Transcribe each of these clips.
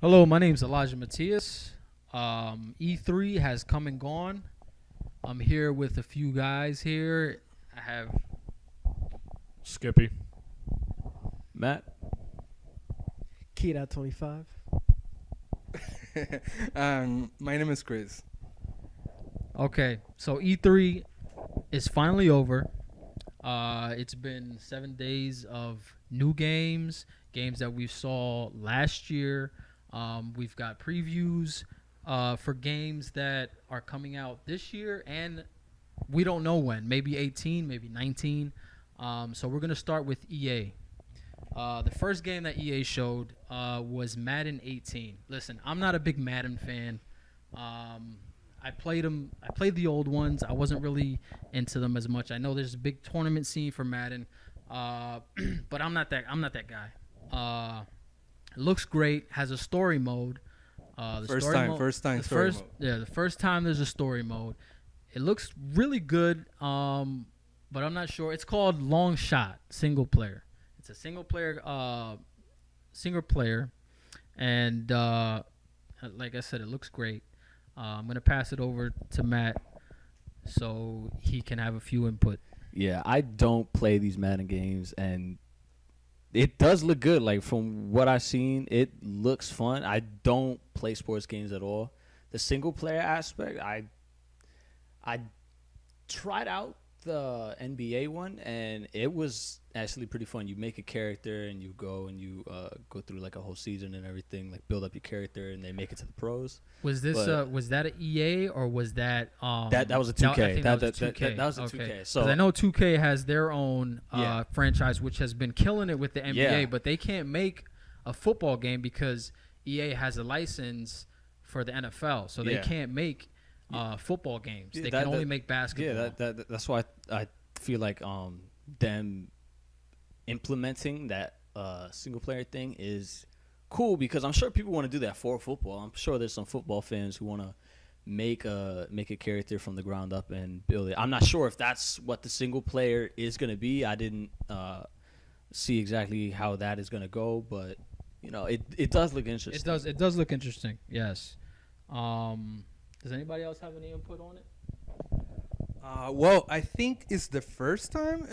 Hello, my name's Elijah Matias. E3 has come and gone. I'm here with a few guys here. I have Skippy. Matt. Kira 25. My name is Chris. Okay, so E3 is finally over. It's been 7 days of new games that we saw last year. We've got previews for games that are coming out this year, and we don't know when. Maybe 18, maybe 19. So we're gonna start with EA. The first game that EA showed was Madden 18. Listen, I'm not a big Madden fan. I played them. I played the old ones. I wasn't really into them as much. I know there's a big tournament scene for Madden, but I'm not that. I'm not that guy. It looks great. Has a story mode. The First story time mode, the story first, mode. Yeah, the first time there's a story mode. It looks really good. But I'm not sure. It's called Long Shot single player. It's a single player. And like I said, it looks great. I'm gonna pass it over to Matt so he can have a few input. Yeah, I don't play these Madden games, and it does look good. Like, from what I've seen, it looks fun. I don't play sports games at all. The single player aspect, I tried out the NBA one, and it was actually pretty fun. You make a character, and you go and you go through like a whole season and everything, like build up your character, and they make it to the pros. Was this But- was that an EA or was that That was a 2K. I think that was a 2K. That was a Okay. 2K. 'Cause So I know 2K has their own Yeah. franchise which has been killing it with the NBA, Yeah. but they can't make a football game because EA has a license for the NFL, so they Yeah. can't make football games. Yeah, They that- can only that- make basketball. that's why I feel like them implementing that single player thing is cool, because I'm sure people want to do that for football. I'm sure there's some football fans who want to make a character from the ground up and build it. I'm not sure if that's what the single player is going to be. I didn't see exactly how that is going to go, but it does look interesting. It does look interesting. Yes. Does anybody else have any input on it? Well, I think it's the first time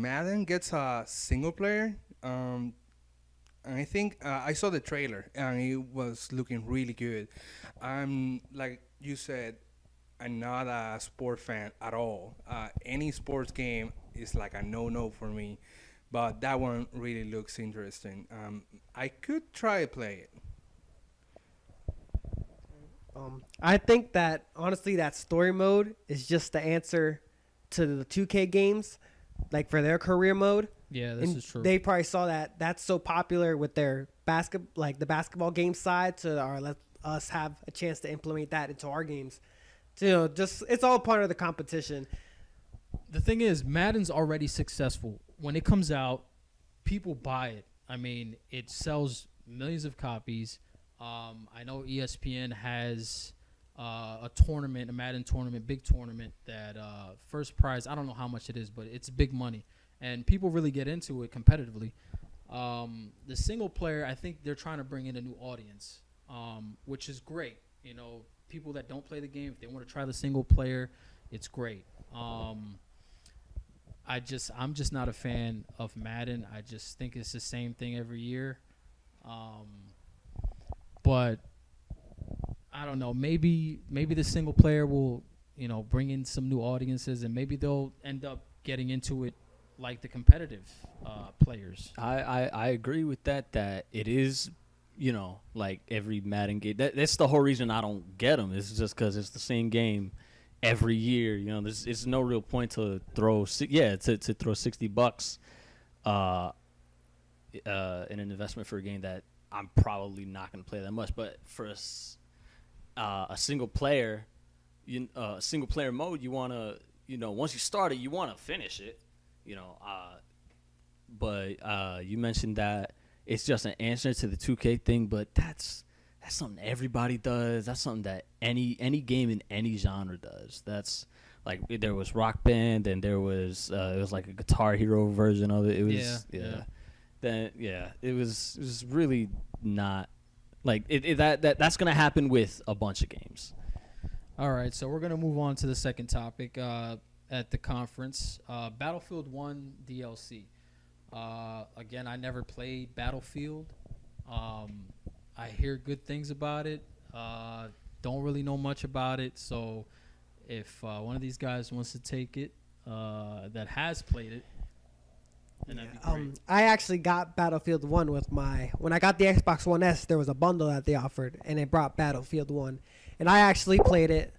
Madden gets a single player. And I think I saw the trailer and it was looking really good. I'm like you said, I'm not a sport fan at all. Any sports game is like a no for me, but that one really looks interesting. I could try to play it. I think that honestly, that story mode is just the answer to the 2K games, like for their career mode. Yeah, this And is true. they probably saw that that's so popular with their like the basketball game side, so let us have a chance to implement that into our games. So, just it's all part of the competition. The thing is, Madden's already successful. When it comes out, people buy it. I mean, it sells millions of copies. I know ESPN has a tournament, a Madden tournament, big tournament that first prize, I don't know how much it is, but it's big money. And people really get into it competitively. The single player, I think they're trying to bring in a new audience, which is great. You know, people that don't play the game, if they want to try the single player, it's great. I'm just not a fan of Madden. I just think it's the same thing every year. But I don't know. Maybe the single player will, bring in some new audiences, and maybe they'll end up getting into it like the competitive players. I agree with that. That it is, like every Madden game. That's the whole reason I don't get them. It's just because it's the same game every year. It's no real point to throw. To throw $60 in an investment for a game that I'm probably not going to play that much. But for a single player, single player mode, you want to, once you start it, you want to finish it. But you mentioned that it's just an answer to the 2K thing, but that's something everybody does. That's something that any game in any genre does. That's like there was Rock Band, and there was it was like a Guitar Hero version of it. It was Yeah. Then it was really not Like that's gonna happen with a bunch of games. All right, so we're gonna move on to the second topic at the conference. Battlefield 1 DLC. Again, I never played Battlefield. I hear good things about it. Don't really know much about it. So, if one of these guys wants to take it, that has played it, then that'd be great. I actually got Battlefield 1 with when I got the Xbox One S, there was a bundle that they offered, and it brought Battlefield 1. And I actually played it.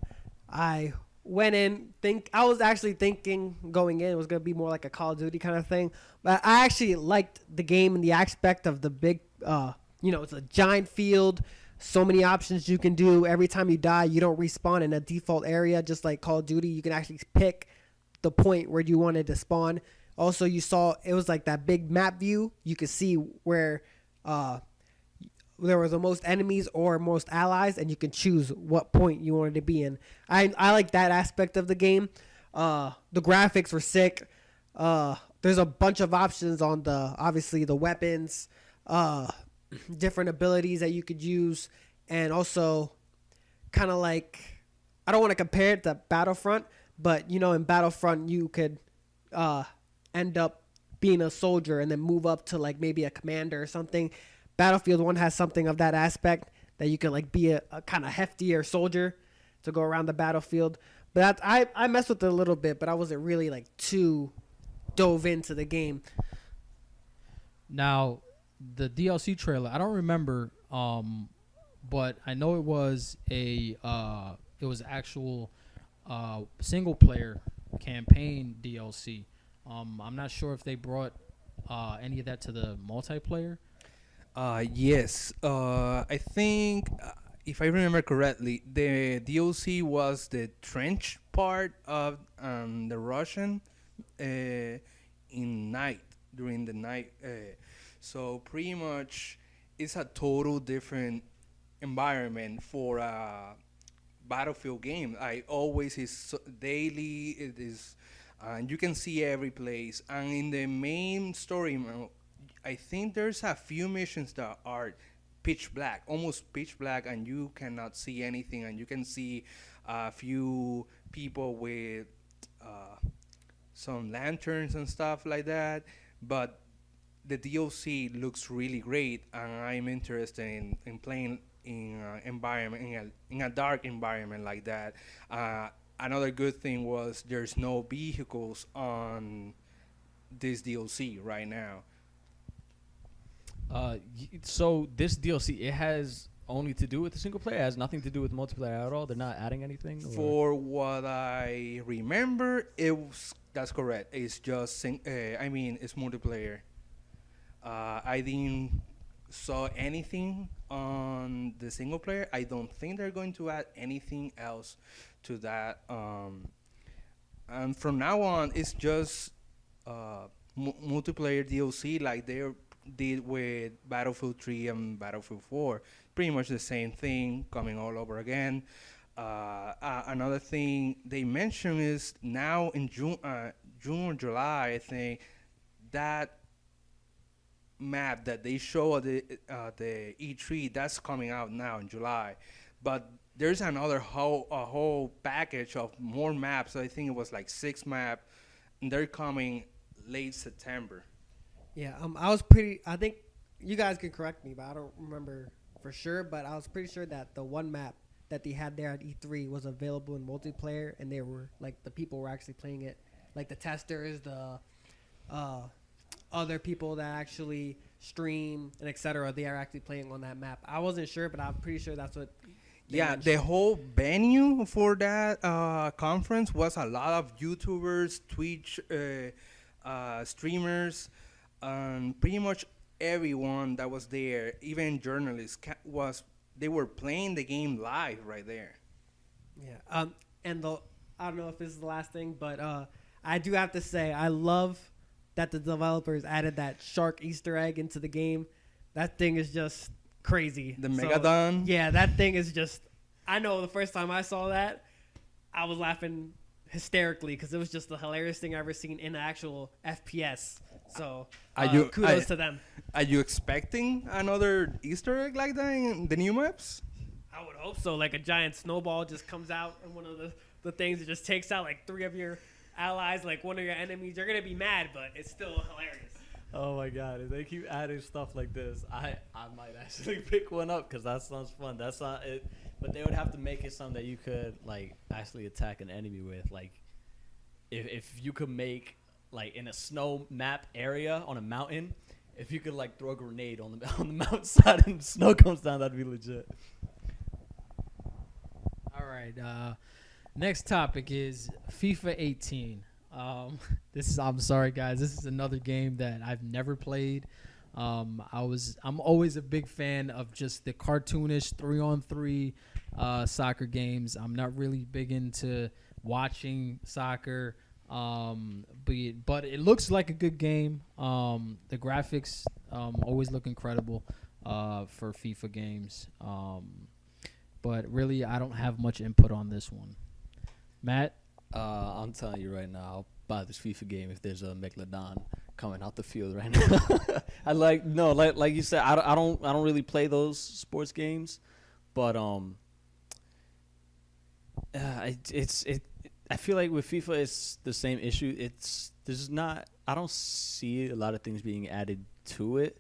I went in, I was actually thinking going in it was going to be more like a Call of Duty kind of thing. But I actually liked the game and the aspect of the big, it's a giant field, so many options you can do. Every time you die, you don't respawn in a default area, just like Call of Duty. You can actually pick the point where you wanted to spawn. Also, you saw it was like that big map view. You could see where there was the most enemies or most allies, and you can choose what point you wanted to be in. I like that aspect of the game. The graphics were sick. There's a bunch of options on obviously the weapons, different abilities that you could use, and also kind of like, I don't want to compare it to Battlefront, but in Battlefront you could end up being a soldier and then move up to like maybe a commander or something. Battlefield 1 has something of that aspect that you can like be a kind of heftier soldier to go around the battlefield. But I messed with it a little bit, but I wasn't really like too dove into the game. Now, the DLC trailer, I don't remember, but I know it was actual single player campaign DLC. I'm not sure if they brought any of that to the multiplayer. Yes. I think, if I remember correctly, the DLC was the trench part of the Russian during the night. So pretty much it's a total different environment for a Battlefield game. Always is daily. It is, and you can see every place. And in the main story mode, I think there's a few missions that are pitch black, almost pitch black, and you cannot see anything. And you can see a few people with some lanterns and stuff like that. But the DLC looks really great, and I'm interested in playing in a dark environment like that. Another good thing was there's no vehicles on this DLC right now. So this DLC, it has only to do with the single player. It has nothing to do with multiplayer at all. They're not adding anything. For what I remember, that's correct. It's just it's multiplayer. I didn't saw anything on the single player. I don't think they're going to add anything else to that. And from now on, it's just multiplayer DLC like they did with Battlefield 3 and Battlefield 4. Pretty much the same thing coming all over again. Another thing they mentioned is now in June or July, I think, that map that they show at the E3, that's coming out now in July. But there's a whole package of more maps. I think it was like 6 maps, and they're coming late September. Yeah, I think you guys can correct me, but I don't remember for sure, but I was pretty sure that the one map that they had there at E3 was available in multiplayer, and they were like the people were actually playing it, like the testers, the other people that actually stream and etc. They are actually playing on that map. I wasn't sure, but I'm pretty sure that's what. Yeah, the whole venue for that conference was a lot of YouTubers, Twitch streamers, pretty much everyone that was there, even journalists, they were playing the game live right there. Yeah. And I don't know if this is the last thing, but I do have to say I love that the developers added that shark Easter egg into the game. That thing is just crazy. The Megalodon? Yeah, that thing is just... I know the first time I saw that, I was laughing hysterically because it was just the hilarious thing I've ever seen in an actual FPS. So kudos to them. Are you expecting another Easter egg like that in the new maps? I would hope so. Like a giant snowball just comes out, and one of the things that just takes out like 3 of your allies, like one of your enemies. You're gonna be mad, but it's still hilarious. Oh my god! If they keep adding stuff like this, I might actually pick one up because that sounds fun. That's not it, but they would have to make it something that you could like actually attack an enemy with. Like, if you could make like in a snow map area on a mountain, if you could like throw a grenade on the mountainside and snow comes down, that'd be legit. All right. Next topic is FIFA 18. I'm sorry, guys. This is another game that I've never played. I'm always a big fan of just the cartoonish 3-on-3 soccer games. I'm not really big into watching soccer. But it looks like a good game. The graphics always look incredible for FIFA games. But really, I don't have much input on this one. Matt? I'm telling you right now, I'll buy this FIFA game if there's a Megalodon coming out the field right now. Like you said, I don't really play those sports games, but I feel like with FIFA it's the same issue. I don't see a lot of things being added to it.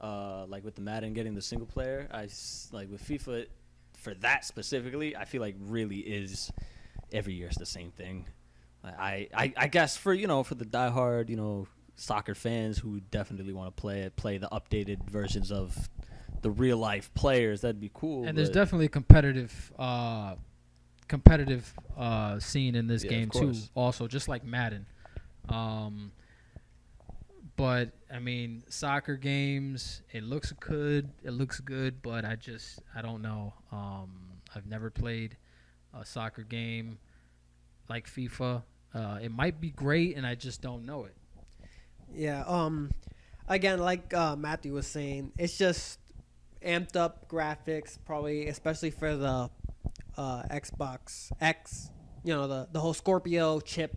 Like with the Madden getting the single player, like with FIFA for that specifically, I feel like really is every year it's the same thing. I guess for the diehard soccer fans who definitely want to play the updated versions of the real life players, that'd be cool. And there's definitely a competitive scene in this game too. Also, just like Madden. But I mean, soccer games, it looks good, but I don't know. I've never played a soccer game like FIFA. It might be great, and I just don't know it. Yeah. Again, like Matthew was saying, it's just amped up graphics, probably especially for the Xbox X. The whole Scorpio chip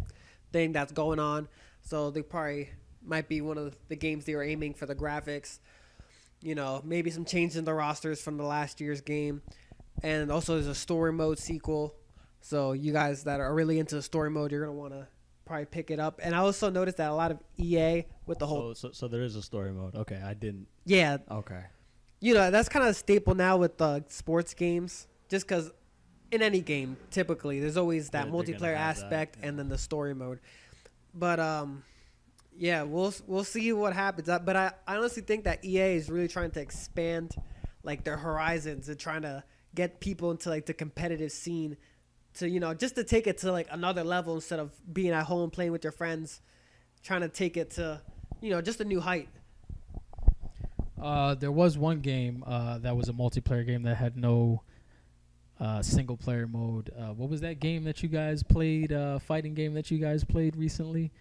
thing that's going on. So they probably might be one of the games they were aiming for the graphics. Maybe some change in the rosters from the last year's game. And also there's a story mode sequel. So you guys that are really into the story mode, you're going to want to probably pick it up. And I also noticed that a lot of EA with the whole... So there is a story mode. Okay, I didn't... Yeah. Okay. That's kind of a staple now with the sports games. Just because in any game, typically, there's always that multiplayer aspect and then the story mode. But, yeah, we'll see what happens. But I honestly think that EA is really trying to expand, like, their horizons and trying to get people into, like, the competitive scene to, just to take it to, like, another level instead of being at home playing with your friends, trying to take it to, just a new height. There was one game that was a multiplayer game that had no single player mode. What was that game that you guys played, fighting game that you guys played recently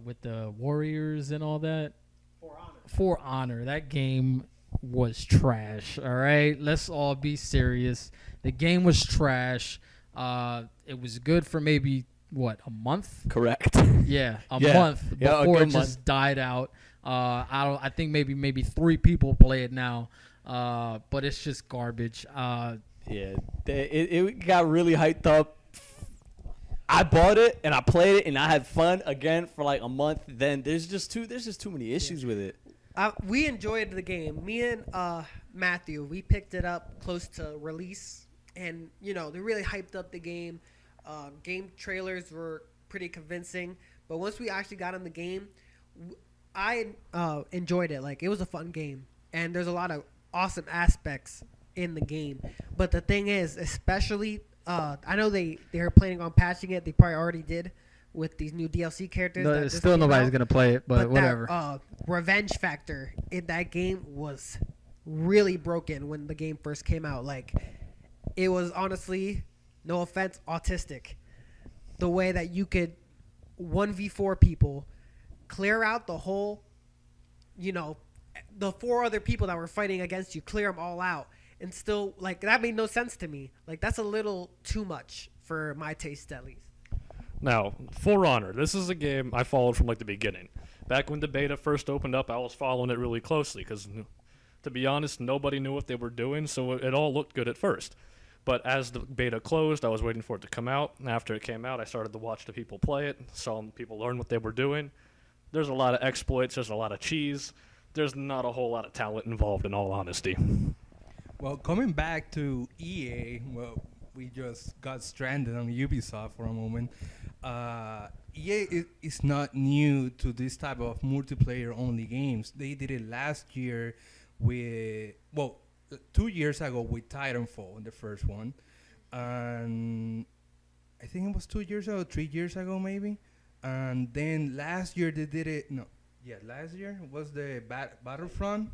with the Warriors and all that? For Honor. That game was trash, all right? Let's all be serious. The game was trash. It was good for maybe, a month? Correct. Yeah, a month before it just died out. I think maybe 3 people play it now, but it's just garbage. Yeah, it got really hyped up. I bought it and I played it and I had fun again for like a month. Then there's just too many issues with it. We enjoyed the game. Me and Matthew, we picked it up close to release, and they really hyped up the game. Game trailers were pretty convincing, but once we actually got in the game, I enjoyed it. Like, it was a fun game, and there's a lot of awesome aspects in the game. But the thing is, especially, I know they're planning on patching it. They probably already did with these new DLC characters. No, still nobody's going to play it, but whatever. That revenge factor in that game was really broken when the game first came out. Like, it was honestly, no offense, autistic. The way that you could 1v4 people, clear out the whole, the 4 other people that were fighting against you, clear them all out. And still, like, that made no sense to me. Like, that's a little too much for my taste, at least. Now, For Honor, this is a game I followed from like the beginning. Back when the beta first opened up, I was following it really closely because, to be honest, nobody knew what they were doing, so it all looked good at first. But as the beta closed, I was waiting for it to come out. And after it came out, I started to watch the people play it, saw people learn what they were doing. There's a lot of exploits, there's a lot of cheese. There's not a whole lot of talent involved, in all honesty. Well, coming back to EA, well, we just got stranded on Ubisoft for a moment. EA is not new to this type of multiplayer-only games. They did it last year with, 2 years ago with Titanfall, the first one. And I think it was 2 years ago, 3 years ago maybe. And then last year they did it, last year was the Battlefront.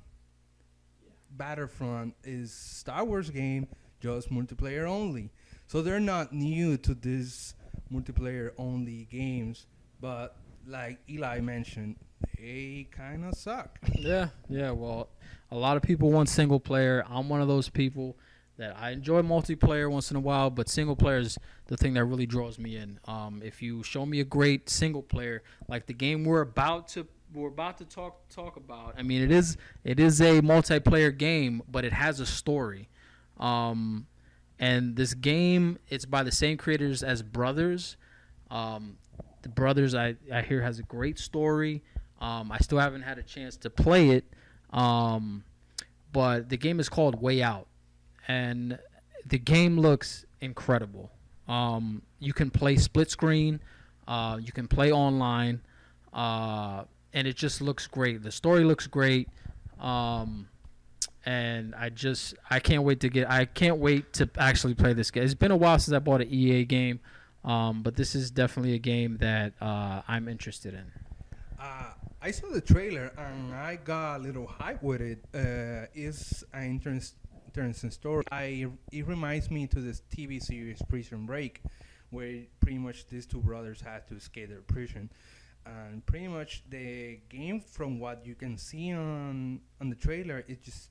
Battlefront is Star Wars game, just multiplayer only. So they're not new to this multiplayer only games, but like Eli mentioned, they kind of suck. Yeah. Well, a lot of people want single player. I'm one of those people that I enjoy multiplayer once in a while, but single player is the thing that really draws me in. If you show me a great single player, like the game we're about to talk about. I mean, it is a multiplayer game, but it has a story. And this game, it's by the same creators as Brothers. The Brothers, I hear, has a great story. I still haven't had a chance to play it, but the game is called Way Out, and the game looks incredible. You can play split screen, you can play online, and it just looks great. The story looks great. And I can't wait to actually play this game. It's been a while since I bought an EA game, but this is definitely a game that I'm interested in. I saw the trailer and I got a little hype with it. It's an interesting story. It reminds me to this TV series Prison Break, where pretty much these two brothers had to escape their prison. And pretty much the game, from what you can see on the trailer, is just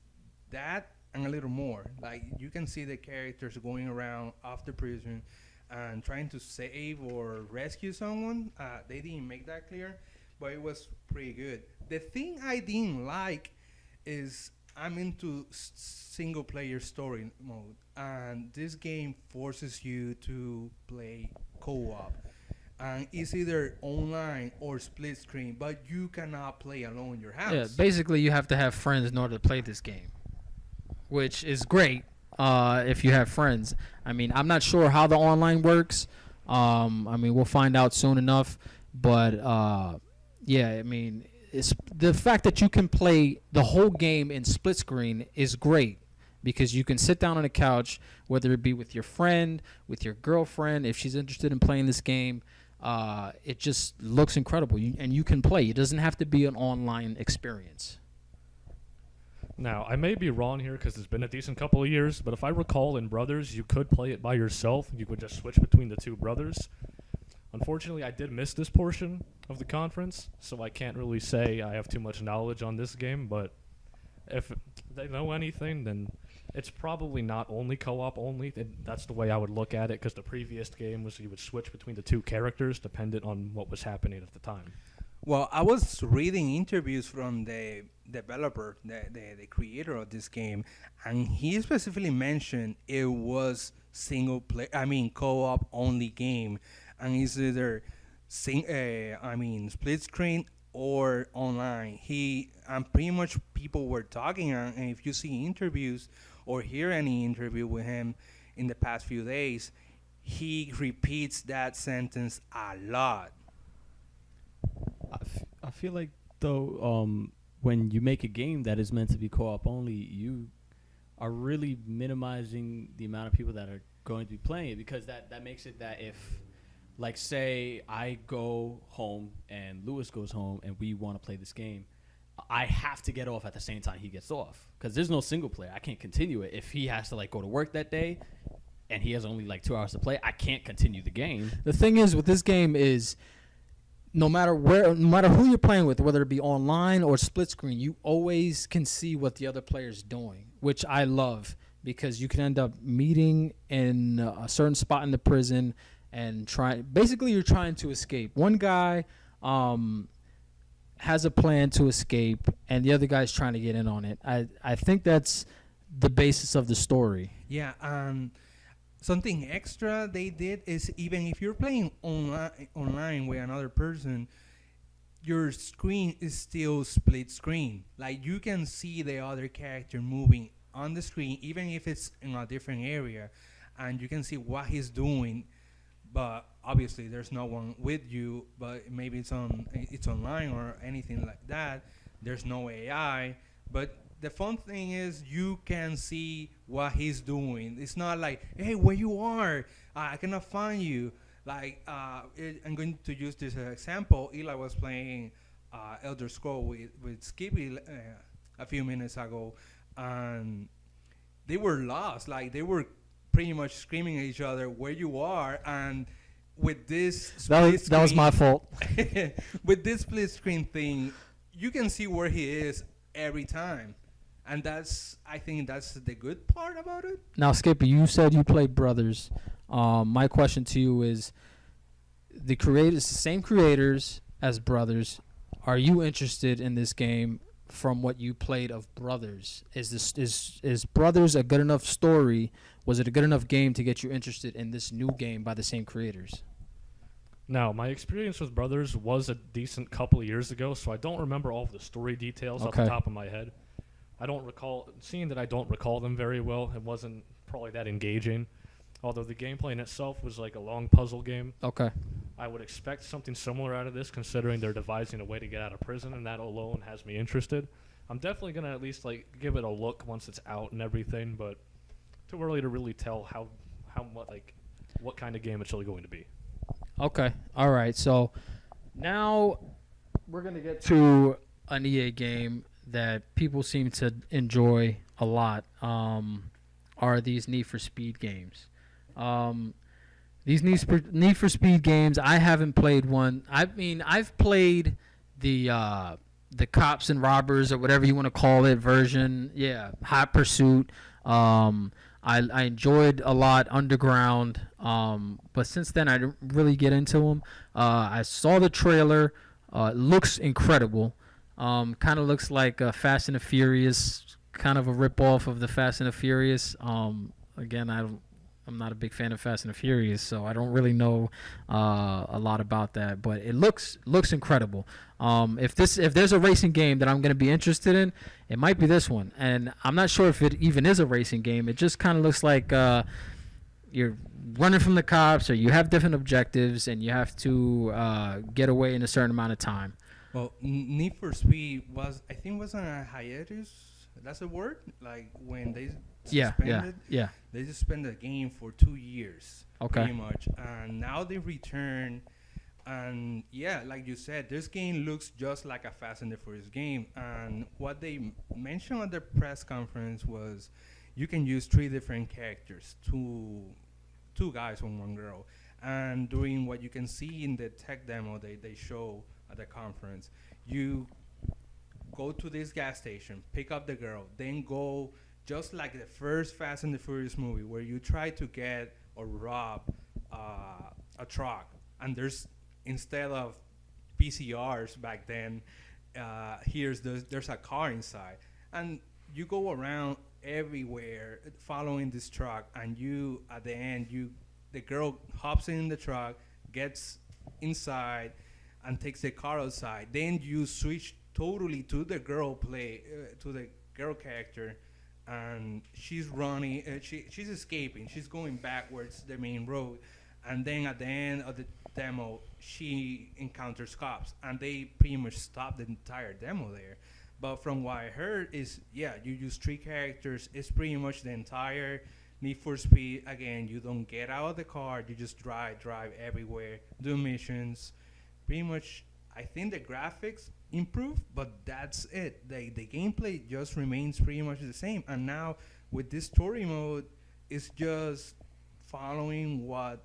that and a little more. Like, you can see the characters going around after prison and trying to save or rescue someone. They didn't make that clear, but it was pretty good. The thing I didn't like is I'm into single player story mode, and this game forces you to play co-op. And it's either online or split screen, but you cannot play alone in your house. Yeah, basically you have to have friends in order to play this game, which is great if you have friends. I mean, I'm not sure how the online works. I mean, we'll find out soon enough. But, yeah, I mean, it's the fact that you can play the whole game in split screen is great, because you can sit down on a couch, whether it be with your friend, with your girlfriend, if she's interested in playing this game. It just looks incredible, and you can play. It doesn't have to be an online experience. Now, I may be wrong here because it's been a decent couple of years, but if I recall, in Brothers, you could play it by yourself. You could just switch between the two brothers. Unfortunately, I did miss this portion of the conference, so I can't really say I have too much knowledge on this game, but if they know anything, then it's probably not only co-op only. That's the way I would look at it, because the previous game was you would switch between the two characters dependent on what was happening at the time. Well, I was reading interviews from the developer, the creator of this game, and he specifically mentioned it was co-op only game, and it's either split screen or online. And pretty much people were talking, and if you see interviews or hear any interview with him in the past few days, he repeats that sentence a lot. I feel like, though, when you make a game that is meant to be co-op only, you are really minimizing the amount of people that are going to be playing it, because that makes it that if, like, say I go home and Lewis goes home and we want to play this game, I have to get off at the same time he gets off, because there's no single player. I can't continue it. If he has to, like, go to work that day and he has only, like, 2 hours to play, I can't continue the game. The thing is with this game is, no matter who you're playing with, whether it be online or split screen, you always can see what the other player's doing, which I love, because you can end up meeting in a certain spot in the prison, and basically you're trying to escape. One guy has a plan to escape, and the other guy's trying to get in on it. I think that's the basis of the story. Yeah, something extra they did is even if you're playing online with another person, your screen is still split screen. Like you can see the other character moving on the screen, even if it's in a different area, and you can see what he's doing. But obviously, there's no one with you. But maybe it's online or anything like that. There's no AI, but the fun thing is you can see what he's doing. It's not like, hey, where you are? I cannot find you. Like, I'm going to use this as an example. Eli was playing Elder Scroll with Skippy a few minutes ago, and they were lost. Like, they were pretty much screaming at each other, where you are, and with this split That was my fault. with this split screen thing, you can see where he is every time. And I think that's the good part about it. Now, Skippy, you said you played Brothers. My question to you is, the same creators as Brothers. Are you interested in this game from what you played of Brothers? Is Brothers a good enough story? Was it a good enough game to get you interested in this new game by the same creators? Now, my experience with Brothers was a decent couple of years ago, so I don't remember all of the story details off the top of my head. I don't recall, seeing that I don't recall them very well, it wasn't probably that engaging. Although the gameplay in itself was like a long puzzle game. Okay. I would expect something similar out of this, considering they're devising a way to get out of prison, and that alone has me interested. I'm definitely going to at least like give it a look once it's out and everything, but too early to really tell what kind of game it's really going to be. Okay. All right. So now we're going to get to an EA game that people seem to enjoy a lot, are these Need for Speed games. These Need for Speed games, I haven't played one. I mean, I've played the Cops and Robbers or whatever you want to call it version. Yeah, Hot Pursuit. I enjoyed a lot Underground, but since then I didn't really get into them. I saw the trailer. It looks incredible. Kind of looks like Fast and the Furious, kind of a ripoff of the Fast and the Furious. Again, I'm not a big fan of Fast and the Furious, so I don't really know a lot about that. But it looks incredible. If there's a racing game that I'm going to be interested in, it might be this one. And I'm not sure if it even is a racing game. It just kind of looks like you're running from the cops, or you have different objectives, and you have to get away in a certain amount of time. Well, Need for Speed was on a hiatus. That's a word? Like when they suspended? Yeah. They suspended the game for 2 years. Okay. Pretty much. And now they return. And yeah, like you said, this game looks just like a Fast and the Furious game. And what they mentioned at the press conference was you can use 3 different characters, two guys and 1 girl. And during what you can see in the tech demo they show at the conference, you go to this gas station, pick up the girl, then go just like the first Fast and the Furious movie where you try to get or rob a truck, and instead of PCRs back then, there's a car inside, and you go around everywhere following this truck, and at the end the girl hops in the truck, gets inside, and takes the car outside. Then you switch totally to the girl to the girl character, and she's running. She's escaping. She's going backwards the main road, and then at the end of the demo, she encounters cops, and they pretty much stop the entire demo there. But from what I heard is, yeah, you use 3 characters. It's pretty much the entire Need for Speed. Again, you don't get out of the car. You just drive everywhere, do missions. Pretty much, I think the graphics improve, but that's it. The gameplay just remains pretty much the same. And now with this story mode, it's just following what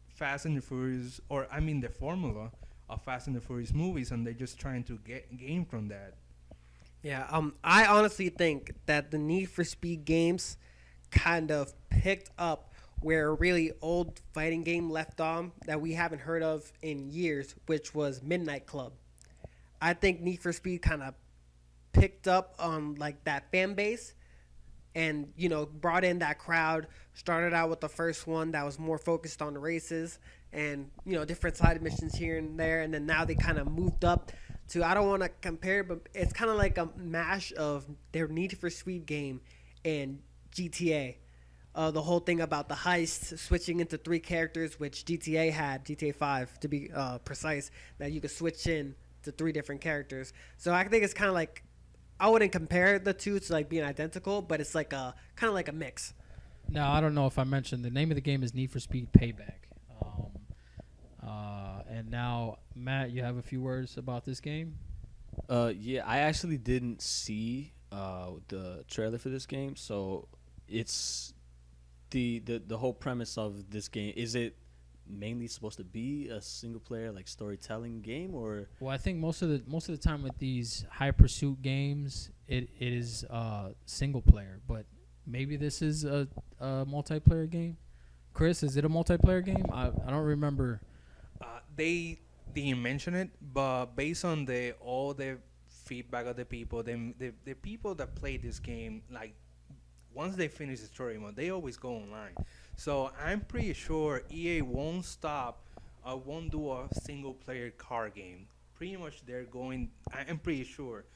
Fast and the Furious, the formula of Fast and the Furious movies, and they're just trying to gain from that. Yeah, I honestly think that the Need for Speed games kind of picked up where a really old fighting game left on that we haven't heard of in years, which was Midnight Club. I think Need for Speed kind of picked up on like that fan base and brought in that crowd. Started out with the first one that was more focused on the races and different side missions here and there, and then now they kind of moved up to, I don't want to compare, but it's kind of like a mash of their Need for Speed game and GTA. The whole thing about the heist switching into 3 characters, which GTA had, GTA 5 to be precise, that you could switch in to 3 different characters. So I think it's kind of like, I wouldn't compare the two to like being identical, but it's like a kind of like a mix. Now, I don't know if I mentioned the name of the game is Need for Speed Payback. And now, Matt, you have a few words about this game? Yeah, I actually didn't see the trailer for this game, so it's the whole premise of this game. Is it mainly supposed to be a single player like storytelling game, or? Well, I think most of the time with these high pursuit games, it is single player, but maybe this is a multiplayer game. Chris, is it a multiplayer game? I don't remember. They didn't mention it, but based on all the feedback of the people, the people that play this game, like once they finish the story mode, they always go online. So I'm pretty sure EA won't stop, won't do a single player car game. Pretty much they're going. I'm pretty sure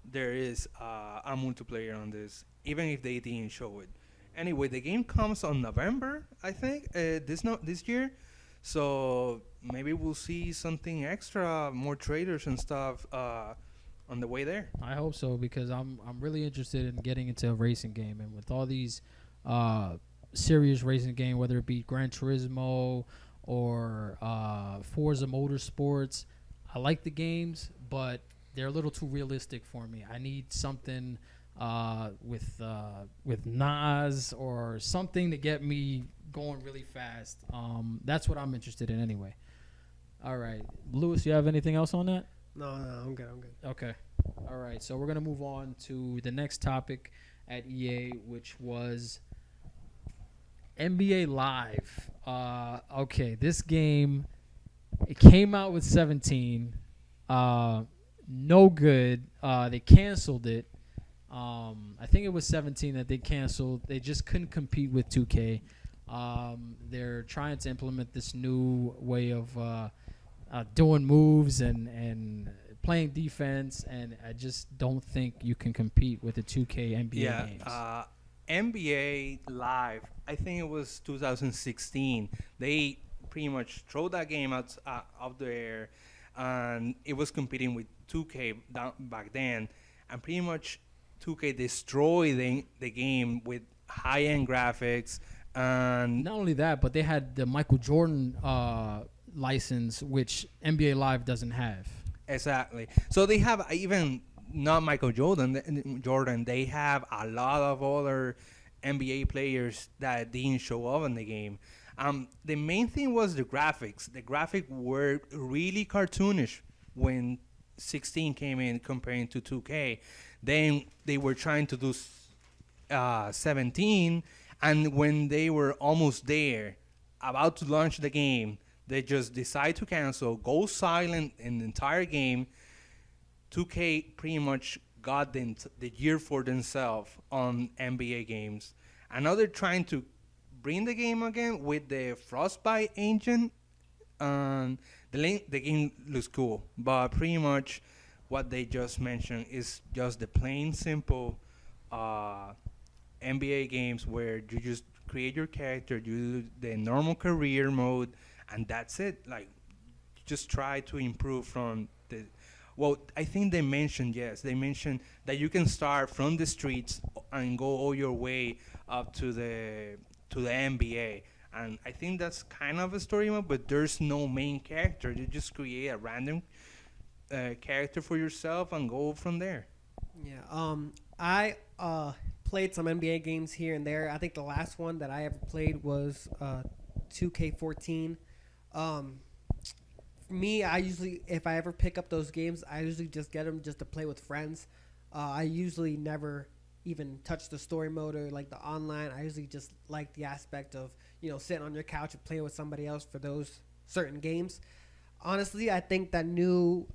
there is a multiplayer on this, even if they didn't show it. Anyway, the game comes on November, I think, this year. So maybe we'll see something extra, more trailers and stuff on the way there. I hope so, because I'm really interested in getting into a racing game, and with all these serious racing game, whether it be Gran Turismo or Forza Motorsports, I like the games, but they're a little too realistic for me. I need something with Nas or something to get me going really fast. That's what I'm interested in anyway. All right, Lewis, you have anything else on that? No, I'm good. Okay. All right, so we're going to move on to the next topic at EA, which was NBA Live. Okay, this game, it came out with 17. No good. They canceled it. I think it was 17 that they canceled. They just couldn't compete with 2K. They're trying to implement this new way of doing moves and playing defense, and I just don't think you can compete with the 2K NBA games. NBA Live, I think it was 2016. They pretty much throw that game out there, and it was competing with 2K back then, and pretty much 2K destroyed the game with high-end graphics. And not only that, but they had the Michael Jordan license, which NBA Live doesn't have. Exactly. So they have even not Michael Jordan. They have a lot of other NBA players that didn't show up in the game. The main thing was the graphics. The graphics were really cartoonish when 16 came in comparing to 2K. Then they were trying to do 17, and when they were almost there, about to launch the game, they just decide to cancel, go silent in the entire game. 2K pretty much got the year for themselves on NBA games. And now they're trying to bring the game again with the Frostbite engine. The game looks cool, but pretty much what they just mentioned is just the plain simple NBA games where you just create your character, you do the normal career mode, and that's it. Like, just try to improve from the. Well, I think they mentioned that you can start from the streets and go all your way up to the NBA. And I think that's kind of a story mode, but there's no main character. You just create a random character for yourself and go from there. Yeah. I played some NBA games here and there. I think the last one that I ever played was 2K14. For me, I usually, if I ever pick up those games, I usually just get them just to play with friends. I usually never, even touch the story mode or like the online. I usually just like the aspect of, sitting on your couch and playing with somebody else for those certain games. Honestly, I think that new,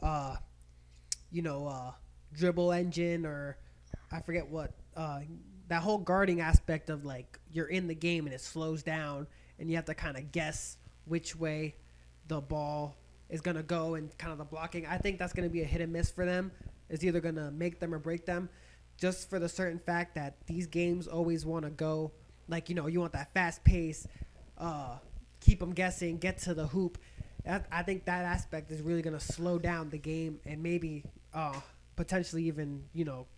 dribble engine, or I forget what, that whole guarding aspect of like you're in the game and it slows down and you have to kind of guess which way the ball is going to go and kind of the blocking. I think that's going to be a hit and miss for them. It's either going to make them or break them, just for the certain fact that these games always want to go, like, you want that fast pace, keep them guessing, get to the hoop. I think that aspect is really going to slow down the game and maybe potentially even,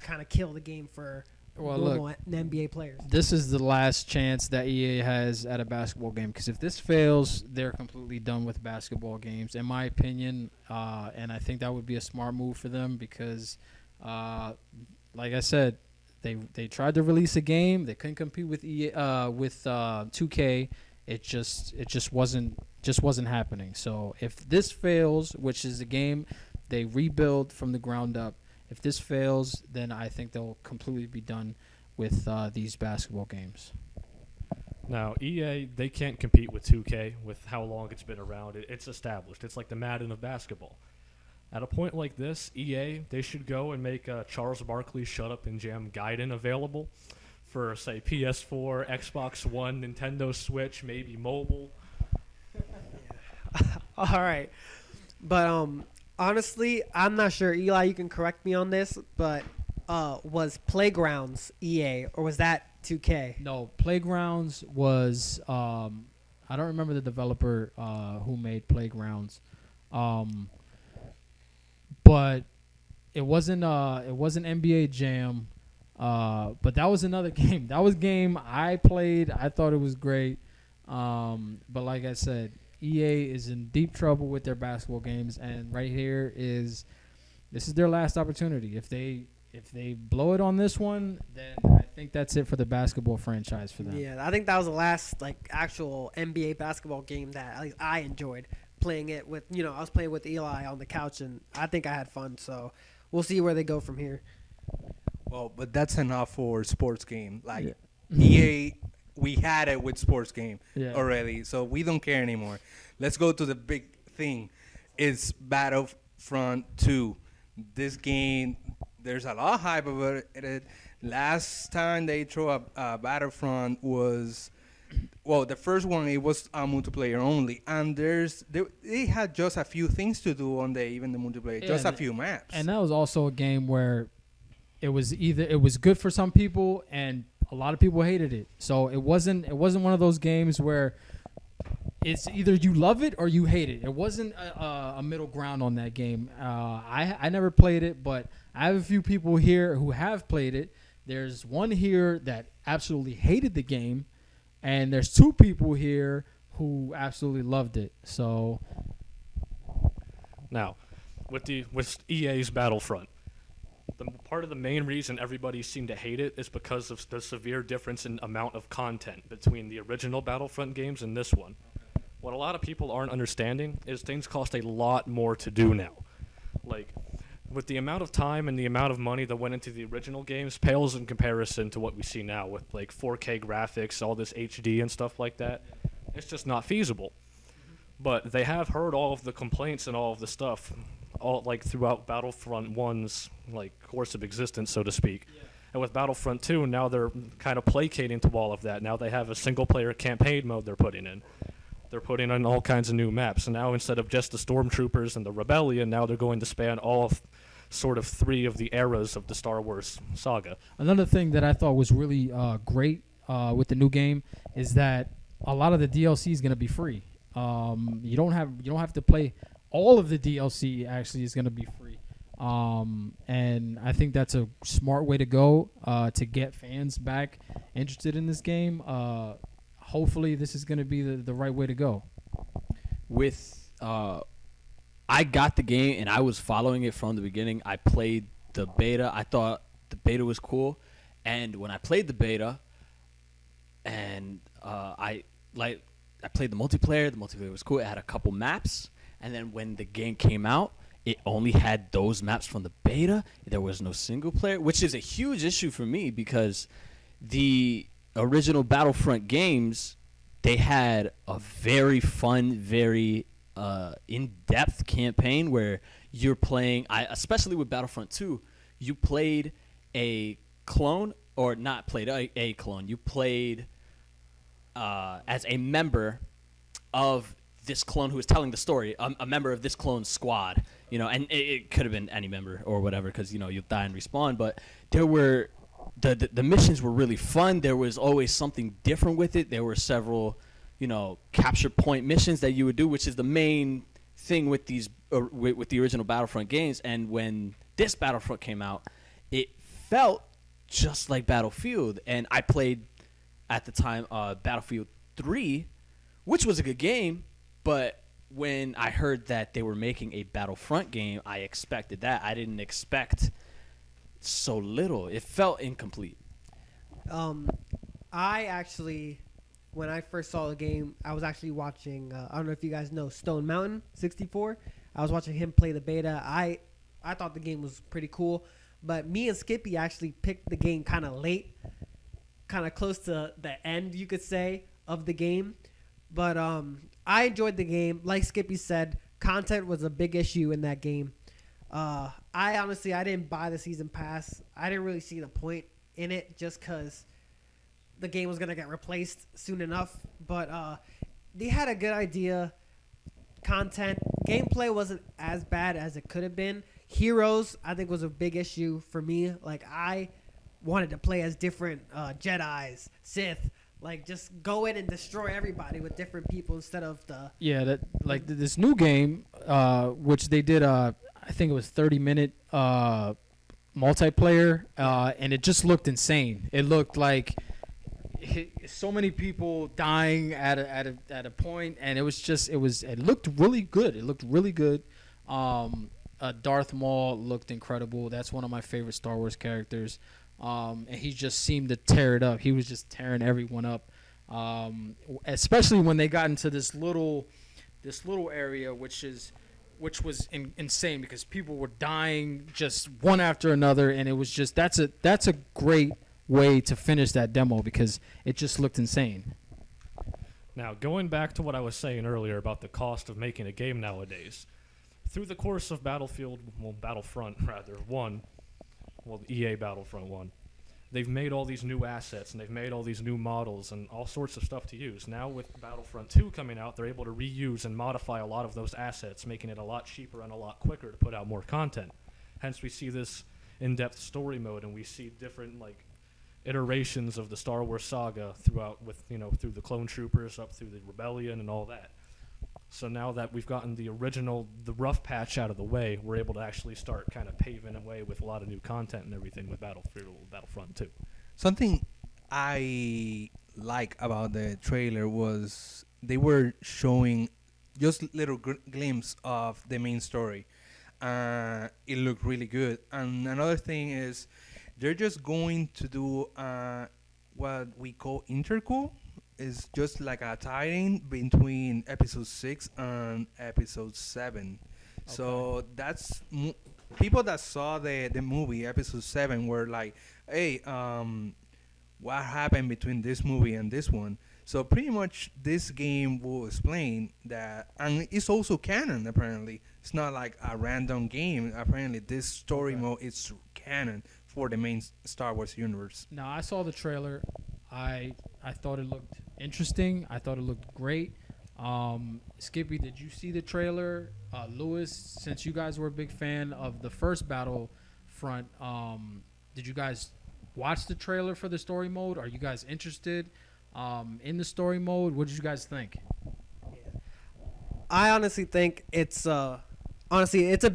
kind of kill the game for normal NBA players. This is the last chance that EA has at a basketball game, because if this fails, they're completely done with basketball games, in my opinion. And I think that would be a smart move for them because, like I said, they tried to release a game. They couldn't compete with 2K. It just wasn't happening. So if this fails, which is a game they rebuild from the ground up, if this fails, then I think they'll completely be done with these basketball games. Now, EA, they can't compete with 2K with how long it's been around. It's established. It's like the Madden of basketball. At a point like this, EA, they should go and make Charles Barkley Shut Up and Jam Gaiden available for, say, PS4, Xbox One, Nintendo Switch, maybe mobile. All right. But honestly, I'm not sure. Eli, you can correct me on this, but was Playgrounds EA or was that 2K? No, Playgrounds was I don't remember the developer who made Playgrounds. But it wasn't NBA Jam. But that was another game. That was a game I played. I thought it was great. But like I said, EA is in deep trouble with their basketball games, and right here this is their last opportunity. If they blow it on this one, then I think that's it for the basketball franchise for them. Yeah, I think that was the last actual NBA basketball game that at least I enjoyed playing it with. I was playing with Eli on the couch, and I think I had fun. So we'll see where they go from here. Well, but that's enough for sports game. Like Yeah. EA, we had it with sports game Yeah. already, so we don't care anymore. Let's go to the big thing. It's Battlefront 2. This game, there's a lot of hype about it. Last time they threw up Battlefront was, well, the first one, it was multiplayer only, and they had just a few things to do on even the multiplayer, Yeah, just a few maps. And that was also a game where it was good for some people and a lot of people hated it. So it wasn't one of those games where it's either you love it or you hate it. It wasn't a middle ground on that game. I never played it, but I have a few people here who have played it. There's one here that absolutely hated the game, and there's two people here who absolutely loved it. So Now, with EA's Battlefront, part of the main reason everybody seemed to hate it is because of the severe difference in amount of content between the original Battlefront games and this one. What a lot of people aren't understanding is things cost a lot more to do now. Like, with the amount of time and the amount of money that went into the original games pales in comparison to what we see now with like 4K graphics, all this HD and stuff like that. It's just not feasible. But they have heard all of the complaints and all of the stuff, all like throughout Battlefront 1's like course of existence, so to speak. Yeah. And with Battlefront 2, now they're kind of placating to all of that. Now they have a single-player campaign mode they're putting in. They're putting in all kinds of new maps. And now instead of just the Stormtroopers and the Rebellion, now they're going to span all of sort of three of the eras of the Star Wars saga. another thing that I thought was really great with the new game is that a lot of the DLC is going to be free. You don't have to play all of the DLC. Actually, is going to be free, and I think that's a smart way to go to get fans back interested in this game. Hopefully, this is going to be the right way to go. I got the game and I was following it from the beginning. I played the beta. I thought the beta was cool, and when I played the beta, and I played the multiplayer. The multiplayer was cool. It had a couple maps, and then when the game came out, it only had those maps from the beta. There was no single player, which is a huge issue for me because the original Battlefront games, they had a very fun, very in-depth campaign where you're playing, especially with Battlefront 2, you played a clone, or not played a clone, you played as a member of this clone who was telling the story, a member of this clone squad, and it could have been any member or whatever, because you die and respawn. But there were the missions were really fun. There was always something different with it. There were several capture point missions that you would do, which is the main thing with these with the original Battlefront games. And when this Battlefront came out, it felt just like Battlefield. And I played at the time Battlefield 3, which was a good game. But when I heard that they were making a Battlefront game, I expected that. I didn't expect so little. It felt incomplete. I actually, when I first saw the game, I was actually watching, I don't know if you guys know Stone Mountain 64. I was watching him play the beta. I thought the game was pretty cool. But me and Skippy actually picked the game kind of late, kind of close to the end, you could say, of the game. But I enjoyed the game. Like Skippy said, content was a big issue in that game. I didn't buy the season pass. I didn't really see the point in it just because the game was going to get replaced soon enough. But they had a good idea. Content. Gameplay wasn't as bad as it could have been. Heroes, I think, was a big issue for me. Like, I wanted to play as different Jedis, Sith. Like, just go in and destroy everybody with different people instead of the... Yeah, this new game, which they did, I think it was 30-minute multiplayer, and it just looked insane. It looked like so many people dying at a point, and it looked really good. It looked really good. Darth Maul looked incredible. That's one of my favorite Star Wars characters. And he just seemed to tear it up. He was just tearing everyone up, especially when they got into this little area, which was insane because people were dying just one after another, and it was just that's a great way to finish that demo because it just looked insane. Now, going back to what I was saying earlier about the cost of making a game nowadays, through the course of Battlefront 1, EA Battlefront 1, they've made all these new assets and they've made all these new models and all sorts of stuff to use. Now with Battlefront 2 coming out, they're able to reuse and modify a lot of those assets, making it a lot cheaper and a lot quicker to put out more content. Hence, we see this in-depth story mode, and we see different iterations of the Star Wars saga throughout through the Clone Troopers up through the Rebellion and all that. So now that we've gotten the rough patch out of the way, we're able to actually start kind of paving a way with a lot of new content and everything with Battlefront 2. Something I like about the trailer was they were showing just little glimpse of the main story. It looked really good. And another thing is they're just going to do what we call intercool. Is just like a tie-in between episode 6 and episode 7. Okay. So that's people that saw the movie episode 7 were like, hey, what happened between this movie and this one? So pretty much this game will explain that, and it's also canon apparently. It's not like a random game. Apparently this story mode is canon for the main Star Wars universe. Now, I saw the trailer. I thought it looked interesting. I thought it looked great. Skippy, did you see the trailer? Lewis, since you guys were a big fan of the first Battlefront, did you guys watch the trailer for the story mode? Are you guys interested in the story mode? What did you guys think? I honestly think it's a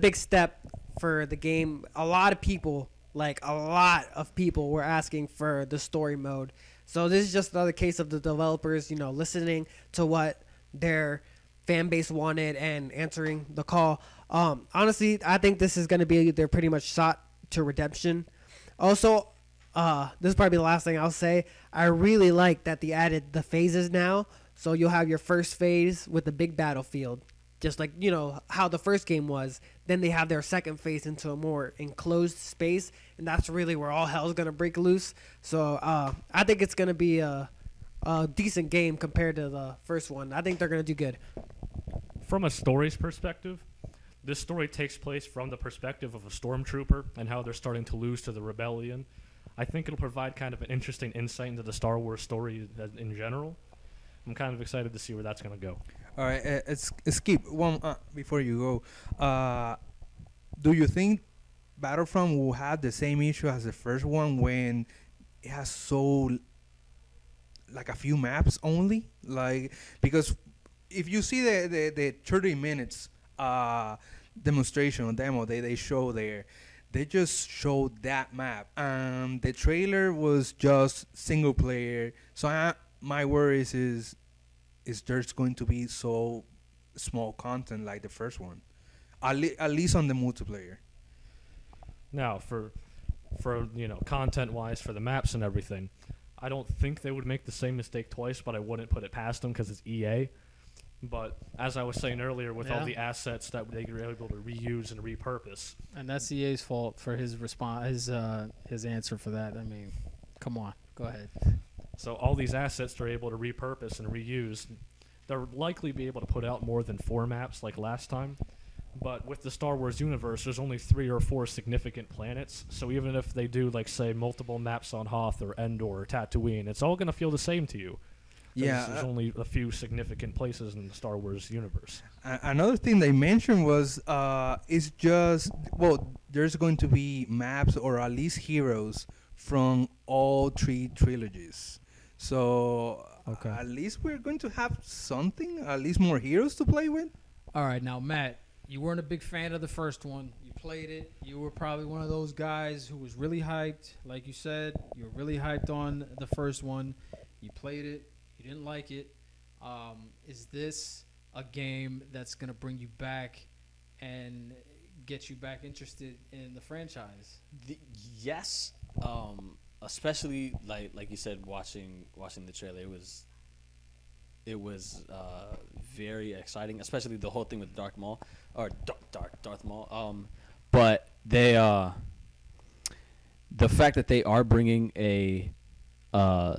big step for the game. A lot of people were asking for the story mode. So this is just another case of the developers, listening to what their fan base wanted and answering the call. Honestly, I think this is going to be their pretty much shot to redemption. Also, this is probably the last thing I'll say. I really like that they added the phases now. So you'll have your first phase with the big battlefield. just like how the first game was. Then they have their second phase into a more enclosed space, and that's really where all hell's gonna break loose. So I think it's gonna be a decent game compared to the first one. I think they're gonna do good. From a story's perspective, this story takes place from the perspective of a stormtrooper and how they're starting to lose to the rebellion. I think it'll provide kind of an interesting insight into the Star Wars story in general. I'm kind of excited to see where that's going to go. All right, skip one before you go. Do you think Battlefront will have the same issue as the first one when it has like a few maps only? Like, because if you see the 30 minutes demonstration or demo they show there, they just showed that map, and the trailer was just single player. So my worries is there's going to be so small content like the first one, at least on the multiplayer. Now, for content-wise, for the maps and everything, I don't think they would make the same mistake twice, but I wouldn't put it past them because it's EA. But as I was saying earlier, with all the assets that they were able to reuse and repurpose, And that's EA's fault for his response, his answer for that. I mean, come on, go ahead. so all these assets they're able to repurpose and reuse, they'll likely be able to put out more than 4 maps like last time. But with the Star Wars universe, there's only 3 or 4 significant planets. So even if they do, like, say, multiple maps on Hoth or Endor or Tatooine, it's all going to feel the same to you. There's only a few significant places in the Star Wars universe. Another thing they mentioned was it's just, well, there's going to be maps or at least heroes from all 3 trilogies. So Okay. at least we're going to have something, at least more heroes to play with. All right, now Matt, you weren't a big fan of the first one. You played it. You were probably one of those guys who was really hyped. Like you said, you were really hyped on the first one. You played it. You didn't like it. Is this a game that's going to bring you back and get you back interested in the franchise? Yes, especially like you said, watching the trailer, it was very exciting, especially the whole thing with Darth Maul. But they the fact that they are bringing a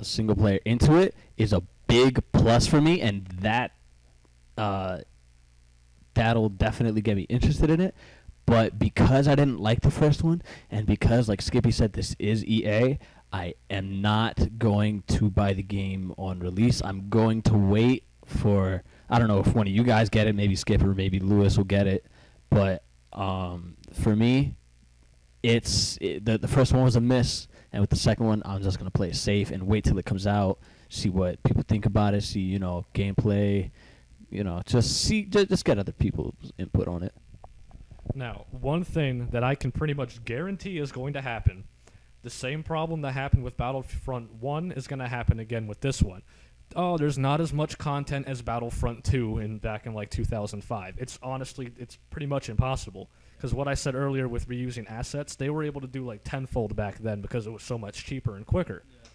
single player into it is a big plus for me, and that'll definitely get me interested in it. But because I didn't like the first one, and because, like Skippy said, this is EA, I am not going to buy the game on release. I'm going to wait for, I don't know if one of you guys get it, maybe Skip or maybe Lewis will get it. But for me, the first one was a miss, and with the second one, I'm just going to play it safe and wait till it comes out, see what people think about it, see, gameplay, just get other people's input on it. Now, one thing that I can pretty much guarantee is going to happen, the same problem that happened with Battlefront 1 is going to happen again with this one. Oh, there's not as much content as Battlefront 2 back in like 2005. It's pretty much impossible. Because what I said earlier with reusing assets, they were able to do like tenfold back then because it was so much cheaper and quicker. Yeah.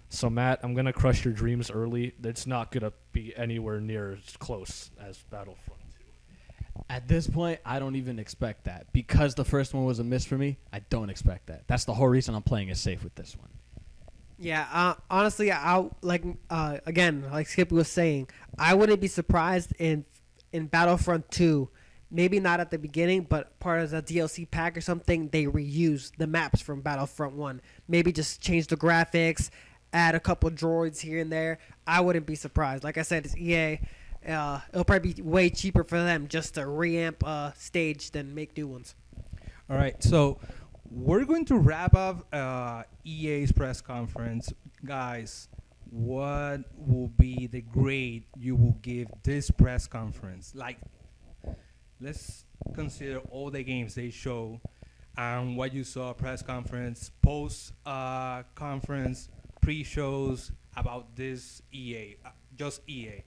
So Matt, I'm going to crush your dreams early. It's not going to be anywhere near as close as Battlefront 2. At this point, I don't even expect that. Because the first one was a miss for me, I don't expect that. That's the whole reason I'm playing it safe with this one. Yeah, honestly, again, like Skip was saying, I wouldn't be surprised in Battlefront 2, maybe not at the beginning, but part of the DLC pack or something, they reuse the maps from Battlefront 1. Maybe just change the graphics, add a couple droids here and there. I wouldn't be surprised. Like I said, it's EA. It'll probably be way cheaper for them just to reamp a stage than make new ones. All right, so we're going to wrap up EA's press conference. Guys, what will be the grade you will give this press conference? Like, let's consider all the games they show and what you saw press conference, post conference, pre-shows about this EA, just EA.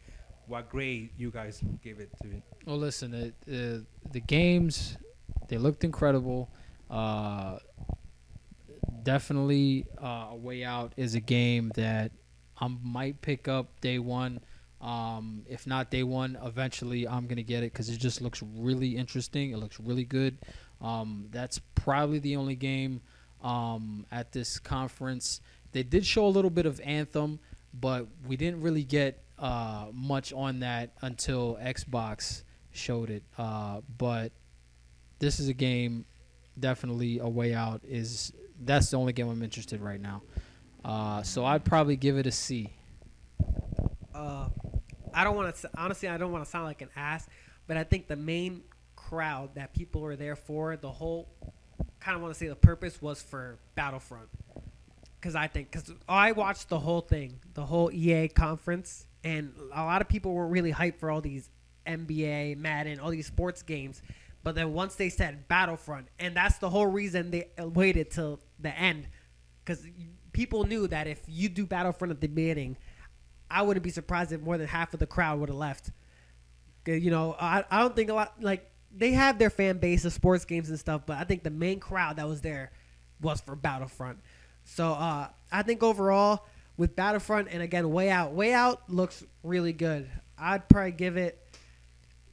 What grade you guys give it to? Well, listen, the games, they looked incredible. Definitely A Way Out is a game that I might pick up day one. If not day one, eventually I'm gonna get it because it just looks really interesting. It looks really good. That's probably the only game at this conference. They did show a little bit of Anthem, but we didn't really get much on that until Xbox showed it. But this is a game, definitely A Way Out that's the only game I'm interested right now. So I'd probably give it a C. I don't want to honestly. I don't want to sound like an ass, but I think the main crowd that people were there for, the whole kind of want to say the purpose was for Battlefront. Because I watched the whole thing, the whole EA conference, and a lot of people were really hyped for all these NBA, Madden, all these sports games. But then once they said Battlefront, and that's the whole reason they waited till the end, because people knew that if you do Battlefront at the beginning, I wouldn't be surprised if more than half of the crowd would have left. You know, I don't think a lot, like, they have their fan base of sports games and stuff, but I think the main crowd that was there was for Battlefront. So I think overall, with Battlefront and, again, Way Out looks really good. I'd probably give it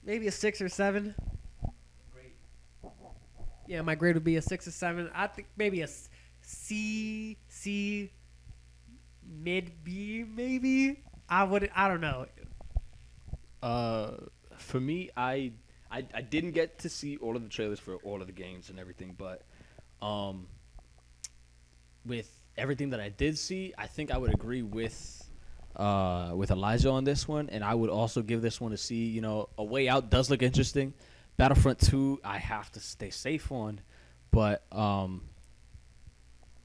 maybe a 6 or 7. Yeah, my grade would be a 6 or 7. I think maybe a C, mid B, maybe. I don't know. For me, I didn't get to see all of the trailers for all of the games and everything, but with everything that I did see, I think I would agree with Elijah on this one, and I would also give this one a C. You know, A Way Out does look interesting. Battlefront 2, I have to stay safe on, but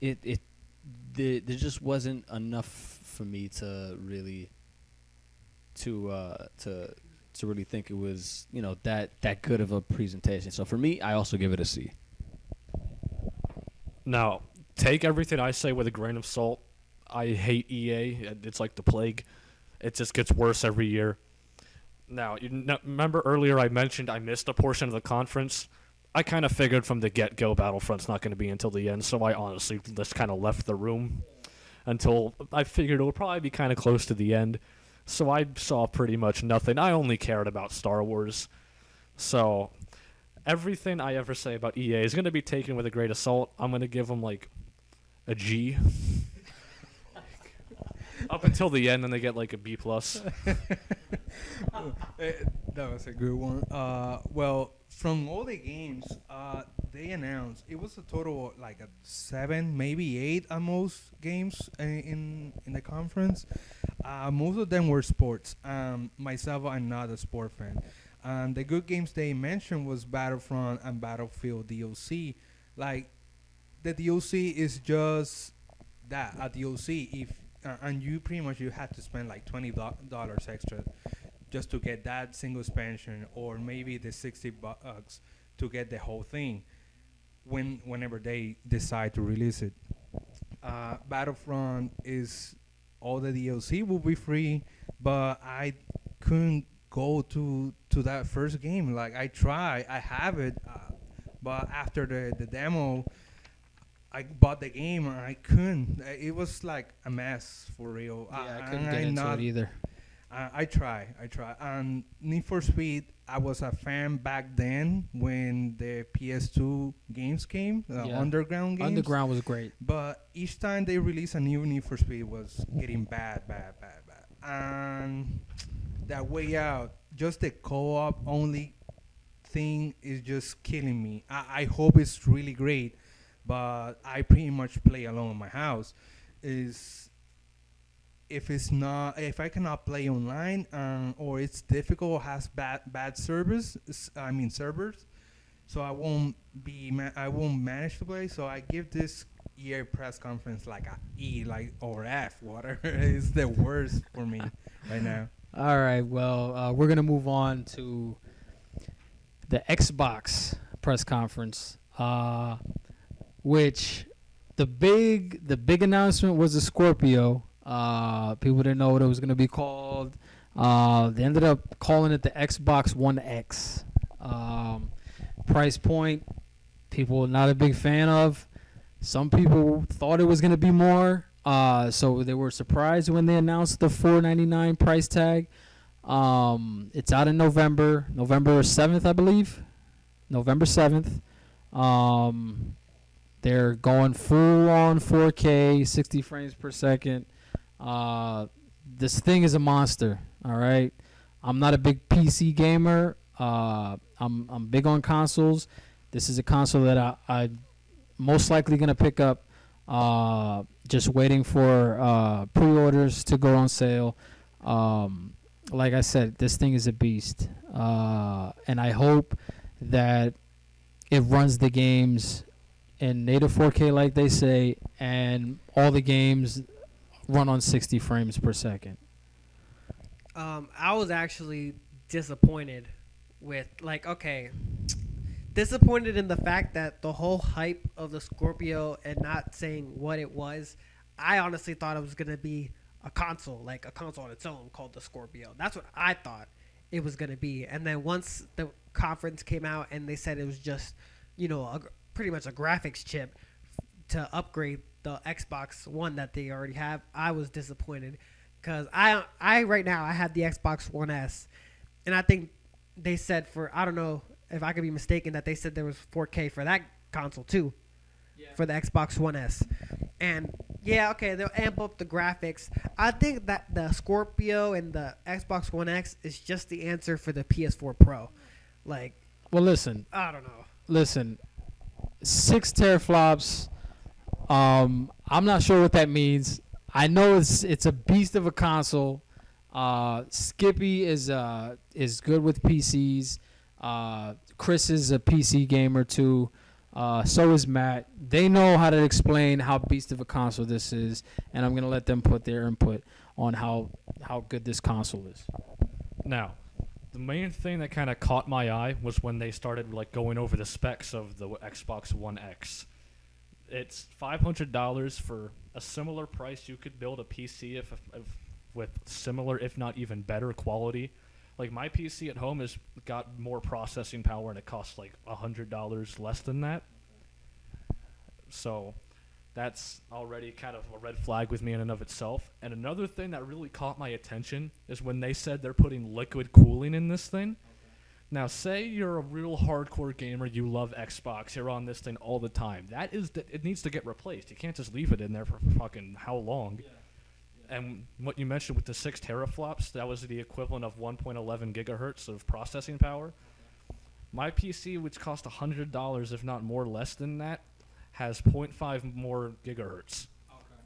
there just wasn't enough for me to really to really think it was, you know, that good of a presentation. So for me, I also give it a C. Now, take everything I say with a grain of salt. I hate EA. It's like the plague. It just gets worse every year. Now, remember earlier I mentioned I missed a portion of the conference? I kind of figured from the get-go Battlefront's not going to be until the end, so I honestly just kind of left the room until I figured it would probably be kind of close to the end. So I saw pretty much nothing. I only cared about Star Wars. So everything I ever say about EA is going to be taken with a great assault. I'm going to give them like a G. Up until the end, and they get like a B+. That was a good one. Well, from all the games they announced, it was a total of like 7, maybe 8 at most games in the conference. Most of them were sports. Myself, I'm not a sport fan. The good games they mentioned was Battlefront and Battlefield DLC. Like, the DLC is just that, a DLC. And you pretty much you had to spend like $20 extra just to get that single expansion, or maybe the $60 to get the whole thing whenever they decide to release it. Battlefront is all the DLC will be free, but I couldn't go to that first game. Like, I have it, but after the demo, I bought the game and I couldn't. It was like a mess for real. Yeah, I couldn't get into it either. I try. And Need for Speed, I was a fan back then when the PS2 games came, Underground games. Underground was great. But each time they release a new Need for Speed was getting bad. And that Way Out, just the co-op only thing is just killing me. I hope it's really great, but I pretty much play alone in my house. If I cannot play online, or it's difficult, or has bad servers, so I won't manage to play. So I give this EA press conference like a E, like, or F, whatever. It's the worst for me right now. All right, well, we're gonna move on to the Xbox press conference, which the big announcement was the Scorpio. People didn't know what it was going to be called. They ended up calling it the Xbox One X. Price point, people were not a big fan of. Some people thought it was going to be more. So they were surprised when they announced the $499 price tag. It's out in November 7th, I believe. November 7th. They're going full on 4K, 60 frames per second. This thing is a monster. All right. I'm not a big PC gamer. I'm big on consoles. This is a console that I most likely gonna pick up. Just waiting for pre-orders to go on sale. Like I said, this thing is a beast, and I hope that it runs the games in native 4K, like they say, and all the games run on 60 frames per second. I was actually disappointed with, disappointed in the fact that the whole hype of the Scorpio and not saying what it was. I honestly thought it was going to be a console on its own called the Scorpio. That's what I thought it was going to be. And then once the conference came out and they said it was just, pretty much a graphics chip to upgrade the Xbox One that they already have, I was disappointed. Because I right now, I have the Xbox One S. And I think they said I don't know if I could be mistaken, that they said there was 4K for that console too. Yeah. For the Xbox One S. And yeah, okay, they'll amp up the graphics. I think that the Scorpio and the Xbox One X is just the answer for the PS4 Pro. Well, listen. I don't know. Listen, 6 teraflops. I'm not sure what that means. I know it's a beast of a console. Skippy is good with PCs. Chris is a PC gamer too. So is Matt. They know how to explain how beast of a console this is, and I'm gonna let them put their input on how good this console is. Now, the main thing that kind of caught my eye was when they started going over the specs of the Xbox One X. It's $500 for a similar price. You could build a PC if with similar, if not even better quality. My PC at home has got more processing power, and it costs $100 less than that. So that's already kind of a red flag with me in and of itself. And another thing that really caught my attention is when they said they're putting liquid cooling in this thing. Now, say you're a real hardcore gamer, you love Xbox, you're on this thing all the time. It needs to get replaced. You can't just leave it in there for fucking how long. Yeah. And what you mentioned with the 6 teraflops, that was the equivalent of 1.11 gigahertz of processing power. My PC, which cost $100, if not more less than that, has 0.5 more gigahertz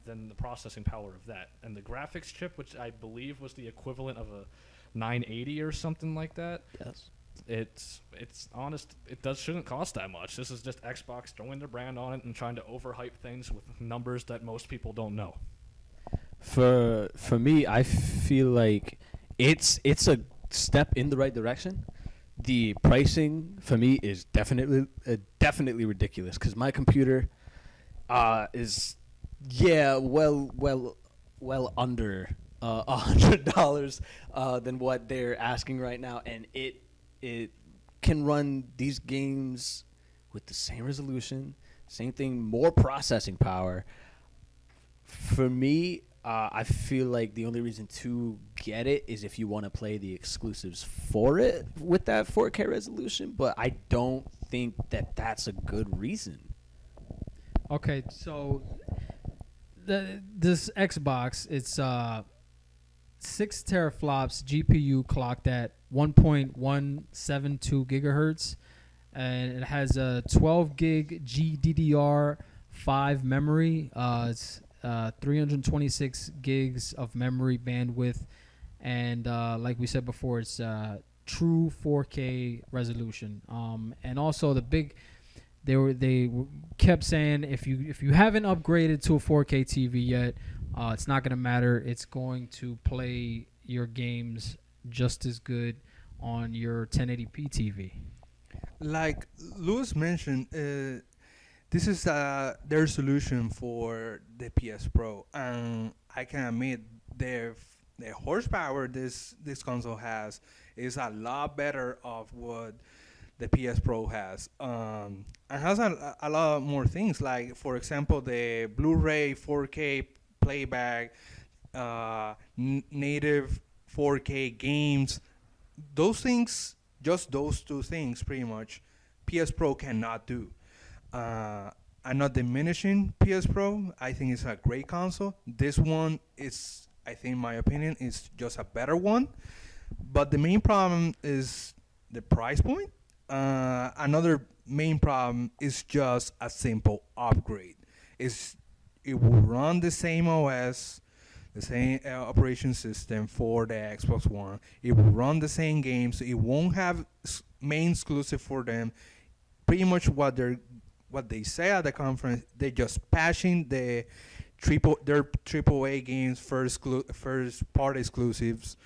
than the processing power of that. And the graphics chip, which I believe was the equivalent of a 980 or something like that. Yes. It's honest. Shouldn't cost that much. This is just Xbox throwing their brand on it and trying to overhype things with numbers that most people don't know. For me, I feel like it's a step in the right direction. The pricing for me is definitely ridiculous because my computer is well under $100 than what they're asking right now, and it can run these games with the same resolution, same thing, more processing power. For me, I feel like the only reason to get it is if you want to play the exclusives for it with that 4K resolution, but I don't think that that's a good reason. Okay, so this Xbox, it's 6 teraflops GPU clocked at 1.172 gigahertz, and it has a 12 gig GDDR5 memory. It's 326 gigs of memory bandwidth, and like we said before, it's true 4K resolution. And also they kept saying if you haven't upgraded to a 4K TV yet, it's not gonna matter. It's going to play your games just as good on your 1080p TV. Like Louis mentioned, this is their solution for the PS Pro, and I can admit the horsepower this console has is a lot better of what the PS Pro has. And has a lot more things, like for example the Blu-ray 4K playback, native 4K games, those things, just those two things, pretty much, PS Pro cannot do. I'm not diminishing PS Pro. I think it's a great console. This one is, I think, in my opinion, is just a better one. But the main problem is the price point. Another main problem is just a simple upgrade. It will run the same OS, the same operation system for the Xbox One. It will run the same games. It won't have main exclusive for them. Pretty much what they say at the conference, they're just patching their AAA games first party exclusives,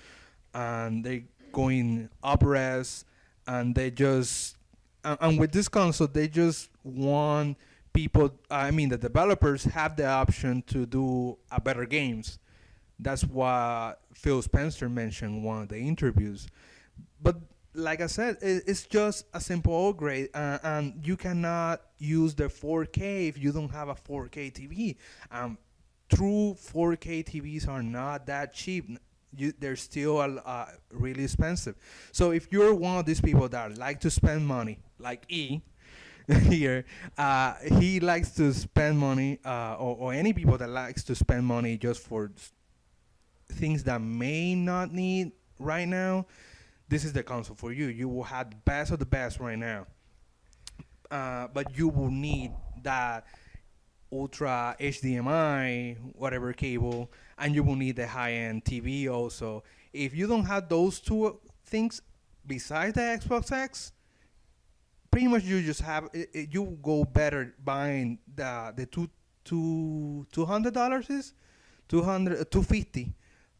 and they going up res, and they just and with this console they just want people. I mean, the developers have the option to do a better games. That's what Phil Spencer mentioned in one of the interviews. But like I said, it's just a simple upgrade, and you cannot use the 4K if you don't have a 4K TV. True 4K TVs are not that cheap. They're still really expensive. So if you're one of these people that like to spend money, like E here, he likes to spend money, or any people that likes to spend money just for things that may not need right now, this is the console for you. You will have the best of the best right now. But you will need that ultra HDMI, whatever cable, and you will need the high-end TV also. If you don't have those two things besides the Xbox X, pretty much you just have you go better buying the $200 is 250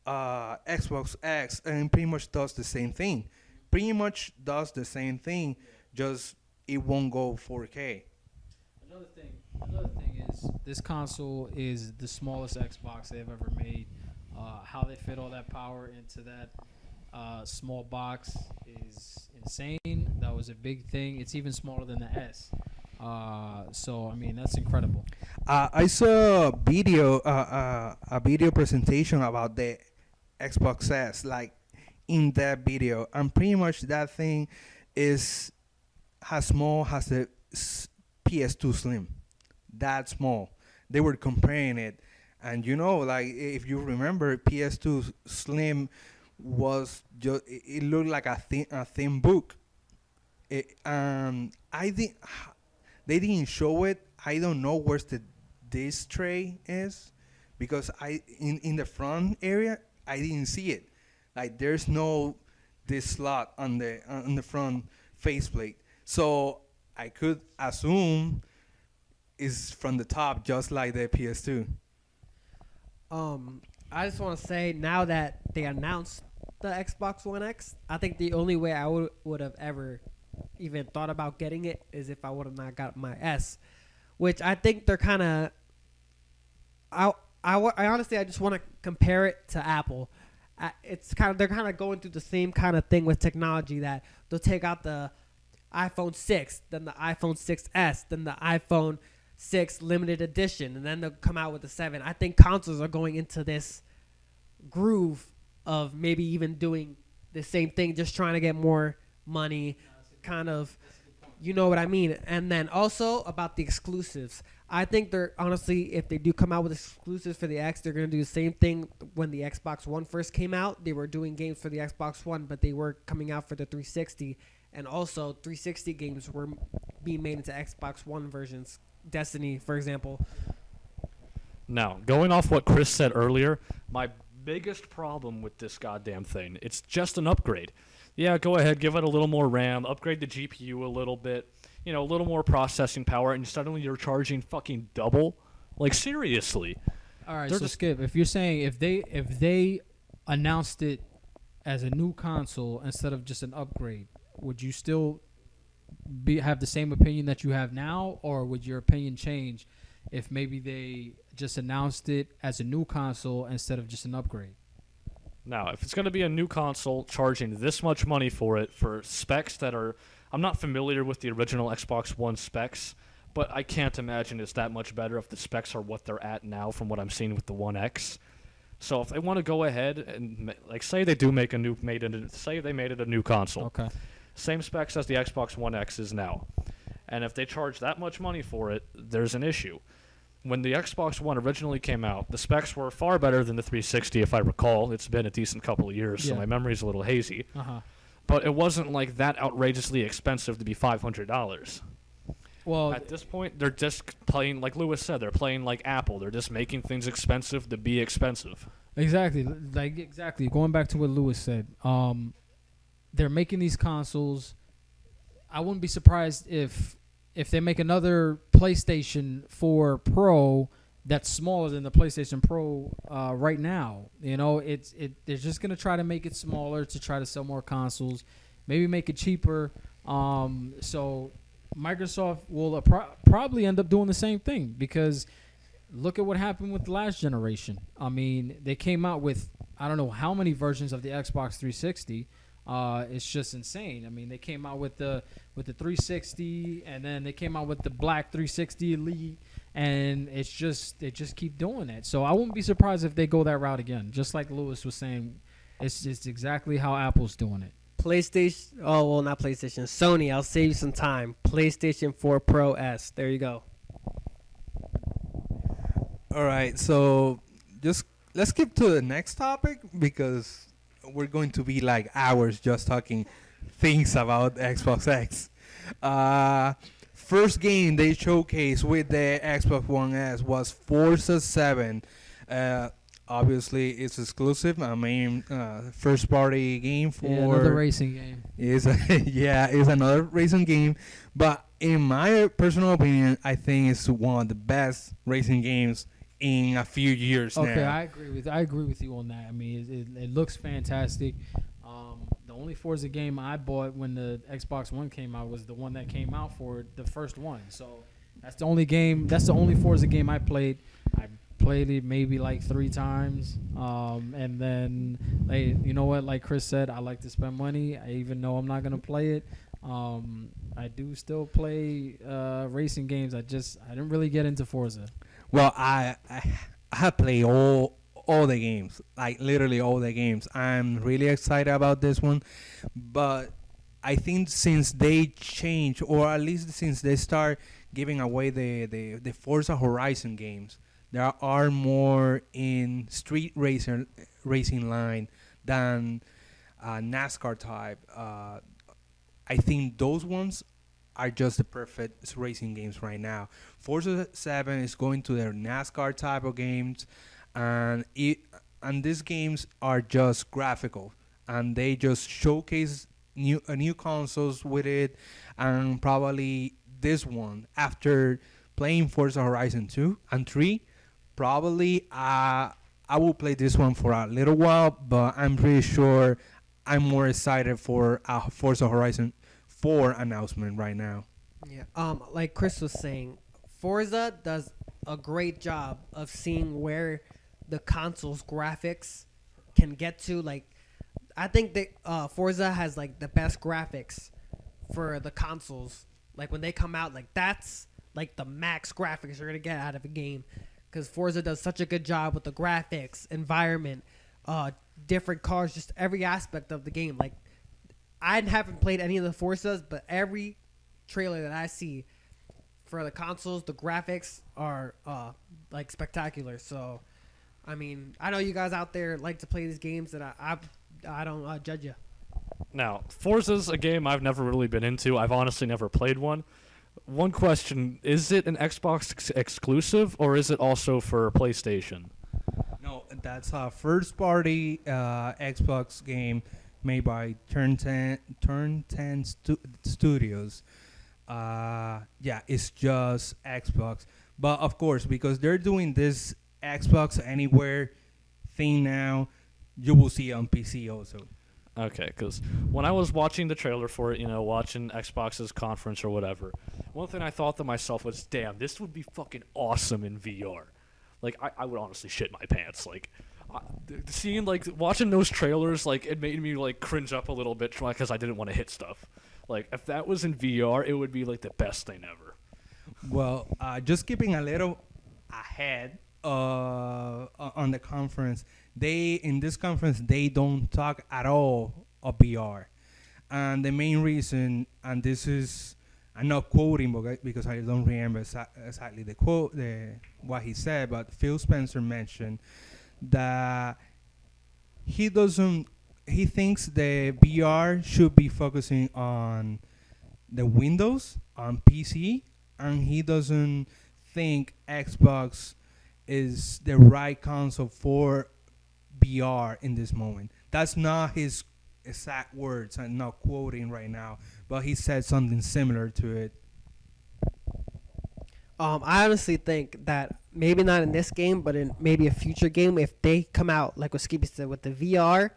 Xbox X, and pretty much does the same thing. Just it won't go 4K. Another thing is this console is the smallest Xbox they've ever made. How they fit all that power into that small box is insane. That was a big thing. It's even smaller than the S. So I mean, that's incredible. I saw a video presentation about the Xbox S, like in that video, and pretty much that thing has the PS2 Slim, that small. They were comparing it, and like if you remember, PS2 Slim was just it looked like a thin book. They didn't show it. I don't know where the disc tray is, because in the front area I didn't see it. Like there's no this slot on the front faceplate, so I could assume it's from the top, just like the PS2. I just want to say, now that they announced the Xbox One X, I think the only way I would have ever even thought about getting it is if I would have not got my S, which I think they're kind of. I honestly, I just want to compare it to Apple. They're kind of going through the same kind of thing with technology, that they'll take out the iPhone 6, then the iPhone 6s, then the iPhone 6 limited edition, and then they'll come out with the 7. I think consoles are going into this groove of maybe even doing the same thing, just trying to get more money, kind of, you know what I mean. And then also about the exclusives, I think they're honestly, if they do come out with exclusives for the X, they're going to do the same thing when the Xbox One first came out. They were doing games for the Xbox One, but they were coming out for the 360, and also 360 games were being made into Xbox One versions. Destiny, for example. Now, going off what Chris said earlier, my biggest problem with this goddamn thing, it's just an upgrade. Yeah, go ahead, give it a little more RAM, upgrade the GPU a little bit, a little more processing power, and suddenly you're charging fucking double? Like, seriously. All right, so Skip, if you're saying if they announced it as a new console instead of just an upgrade, would you still have the same opinion that you have now, or would your opinion change if maybe they just announced it as a new console instead of just an upgrade? Now, if it's going to be a new console, charging this much money for it, for specs that are... I'm not familiar with the original Xbox One specs, but I can't imagine it's that much better if the specs are what they're at now from what I'm seeing with the One X. So if they want to go ahead and like say they do make a new say they made it a new console, Okay. same specs as the Xbox One X is now, and if they charge that much money for it, there's an issue. When the Xbox One originally came out, the specs were far better than the 360, if I recall. It's been a decent couple of years, so Yeah. my memory's a little hazy. Uh-huh. But it wasn't like that outrageously expensive to be $500. Well, At this point, they're just playing, like Lewis said, they're playing like Apple. They're just making things expensive to be expensive. exactly. Exactly. Going back to what Lewis said, they're making these consoles. I wouldn't be surprised if they make another PlayStation 4 Pro that's smaller than the PlayStation Pro right now. You know, they're just gonna try to make it smaller to try to sell more consoles, maybe make it cheaper. So Microsoft will probably end up doing the same thing, because look at what happened with the last generation. I mean, they came out with I don't know how many versions of the Xbox 360. It's just insane. I mean, they came out with the 360, and then they came out with the black 360 Elite, and they just keep doing it. So I wouldn't be surprised if they go that route again. Just like Lewis was saying, it's just exactly how Apple's doing it. PlayStation. Oh well, not PlayStation. Sony. I'll save you some time. PlayStation 4 Pro S. There you go. All right, so just let's skip to the next topic because we're going to be like hours just talking things about Xbox X. First game they showcased with the Xbox One S was Forza 7. Obviously, it's exclusive. I mean, first party game for another racing game. is is another racing game. But in my personal opinion, I think it's one of the best racing games in a few years Okay, now. I agree with you on that. I mean, it looks fantastic. The only Forza game I bought when the Xbox One came out was the one that came out for the first one. So that's the only game. That's the only Forza game I played. I played it maybe like 3 times, and then you know what? Like Chris said, I like to spend money. Even though I'm not gonna play it, I do still play racing games. I didn't really get into Forza. Well, I have played all the games, like literally all the games. I'm really excited about this one, but I think since they change, or at least since they start giving away the Forza Horizon games, there are more in street racing line than NASCAR type. I think those ones are just the perfect racing games right now. Forza 7 is going to their NASCAR type of games, and these games are just graphical, and they just showcase new consoles with it, and probably this one after playing Forza Horizon 2 and 3, probably I will play this one for a little while, but I'm pretty sure I'm more excited for Forza Horizon 4 announcement right now. Yeah. Like Chris was saying, Forza does a great job of seeing where the console's graphics can get to. Like, I think that Forza has like the best graphics for the consoles. Like when they come out, like that's like the max graphics you're gonna get out of a game, because Forza does such a good job with the graphics, environment, different cars, just every aspect of the game. Like, I haven't played any of the Forzas, but every trailer that I see for the consoles, the graphics are like spectacular. So, I mean, I know you guys out there like to play these games, and I don't judge you. Now, Forza's a game I've never really been into. I've honestly never played one. One question, is it an Xbox exclusive, or is it also for PlayStation? No, that's a first party Xbox game made by Turn 10 Studios. Yeah, it's just Xbox. But of course, because they're doing this Xbox Anywhere thing now, you will see it on PC also. Okay, because when I was watching the trailer for it, watching Xbox's conference or whatever, one thing I thought to myself was, damn, this would be fucking awesome in VR. Like, I would honestly shit my pants. Like, watching those trailers, like, it made me, like, cringe up a little bit because I didn't want to hit stuff. Like, if that was in VR, it would be, like, the best thing ever. Well, just skipping a little ahead on the conference, they in this conference they don't talk at all of VR, and the main reason, and this is I'm not quoting because I don't remember exactly the quote, what he said, but Phil Spencer mentioned that he doesn't. He thinks the VR should be focusing on the Windows on PC, and he doesn't think Xbox is the right console for VR in this moment. That's not his exact words. I'm not quoting right now, but he said something similar to it. I honestly think that maybe not in this game, but in maybe a future game, if they come out like what Skippy said with the VR,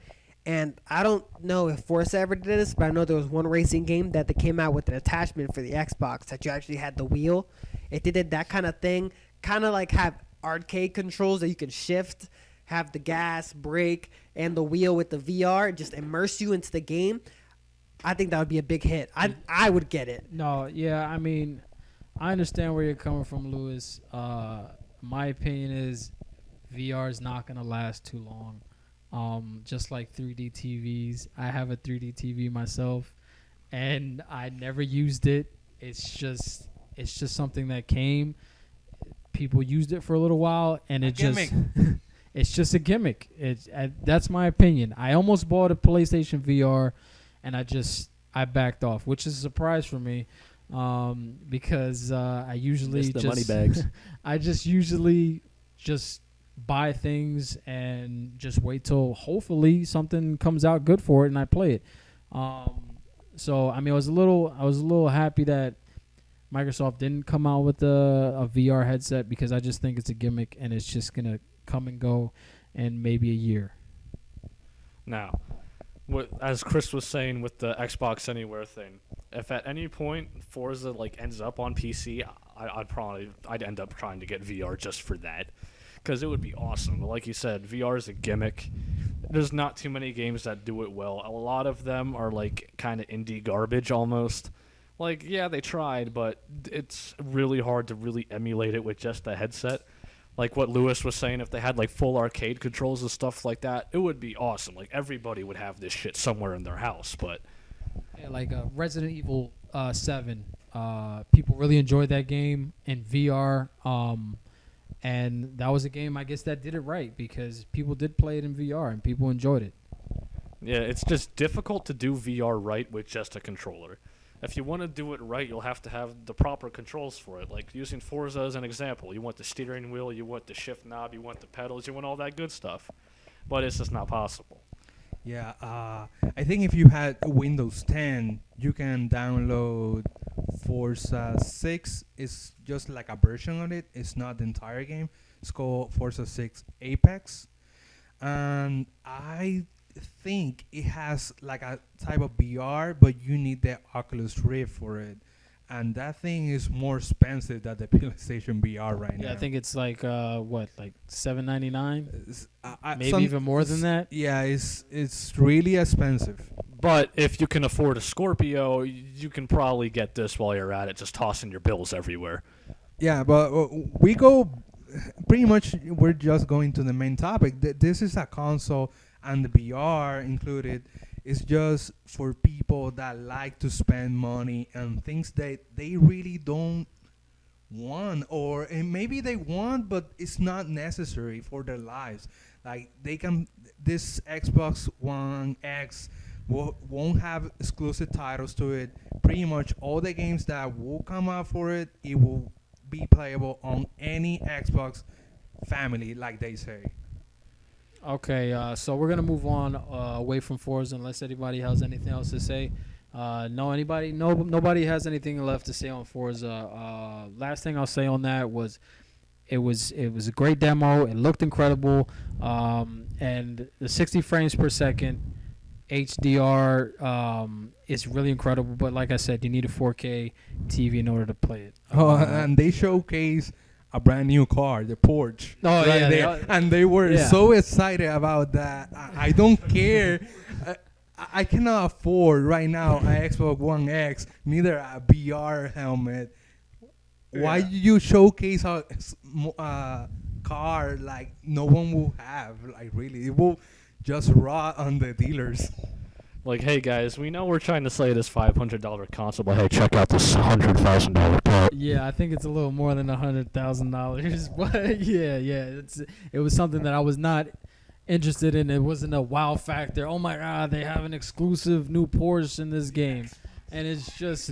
and I don't know if Forza ever did this, but I know there was one racing game that they came out with an attachment for the Xbox that you actually had the wheel. It did that kind of thing, kind of like have arcade controls that you can shift, have the gas, brake, and the wheel with the VR, just immerse you into the game. I think that would be a big hit. I would get it. No, yeah, I mean, I understand where you're coming from, Lewis. My opinion is VR is not going to last too long. Just like 3D TVs. I have a 3D TV myself, and I never used it. It's just something that came. People used it for a little while, and it just it's just a gimmick. That's my opinion. I almost bought a PlayStation VR, and I backed off, which is a surprise for me, because I usually Missed the just money bags. I just usually just buy things and just wait till hopefully something comes out good for it and I play it. So I mean, I was a little happy that Microsoft didn't come out with a VR headset, because I just think it's a gimmick and it's just gonna come and go in maybe a year. Now, as Chris was saying with the Xbox Anywhere thing, if at any point Forza ends up on PC, I'd end up trying to get VR just for that, because it would be awesome. Like you said, VR is a gimmick. There's not too many games that do it well. A lot of them are kind of indie garbage almost. Yeah, they tried, but it's really hard to really emulate it with just a headset. Like what Lewis was saying, if they had full arcade controls and stuff like that, it would be awesome. Everybody would have this shit somewhere in their house, but Yeah, Resident Evil 7. People really enjoyed that game in VR. And that was a game, I guess, that did it right, because people did play it in VR and people enjoyed it. yeah, it's just difficult to do VR right with just a controller. If you want to do it right, you'll have to have the proper controls for it. Like using Forza as an example, you want the steering wheel, you want the shift knob, you want the pedals, you want all that good stuff. But it's just not possible. Yeah, I think if you had Windows 10, you can download Forza 6. It's just like a version of it. It's not the entire game. It's called Forza 6 Apex. And I think it has a type of VR, but you need the Oculus Rift for it. And that thing is more expensive than the PlayStation VR right now. Yeah, I think it's $7.99, maybe some- even more than that. Yeah, it's really expensive. But if you can afford a Scorpio, you can probably get this while you're at it, just tossing your bills everywhere. Yeah, but we go pretty much. We're just going to the main topic. This is a console, and the VR included is just for people that like to spend money on things that they really don't want, and maybe they want, but it's not necessary for their lives. This Xbox One X won't have exclusive titles to it. Pretty much all the games that will come out for it, it will be playable on any Xbox family, like they say. Okay, so we're gonna move on away from Forza, unless anybody has anything else to say. Nobody has anything left to say on Forza. Last thing I'll say on that was, it was a great demo. It looked incredible, and the 60 frames per second HDR is really incredible. But like I said, you need a 4K TV in order to play it. And they showcase a brand new car, the Porsche. Oh, yeah, there. And they were so excited about that. I don't care. I cannot afford right now an Xbox One X, neither a VR helmet. Why you showcase a car like no one will have. Like really, it will just rot on the dealers. Like, hey guys, we know we're trying to say this $500 console, but hey, check out this $100,000 part. Yeah, I think it's a little more than $100,000, but it was something that I was not interested in. It wasn't a wow factor. Oh my God, they have an exclusive new Porsche in this game, and it's just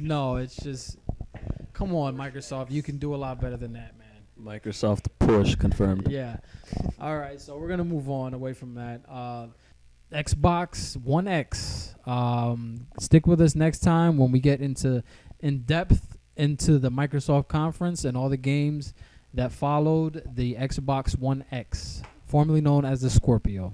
come on, Microsoft, you can do a lot better than that, man. Microsoft Porsche confirmed. Yeah. All right, so we're gonna move on away from that. Xbox One X. Stick with us next time when we get in depth into the Microsoft conference and all the games that followed the Xbox One X, formerly known as the Scorpio.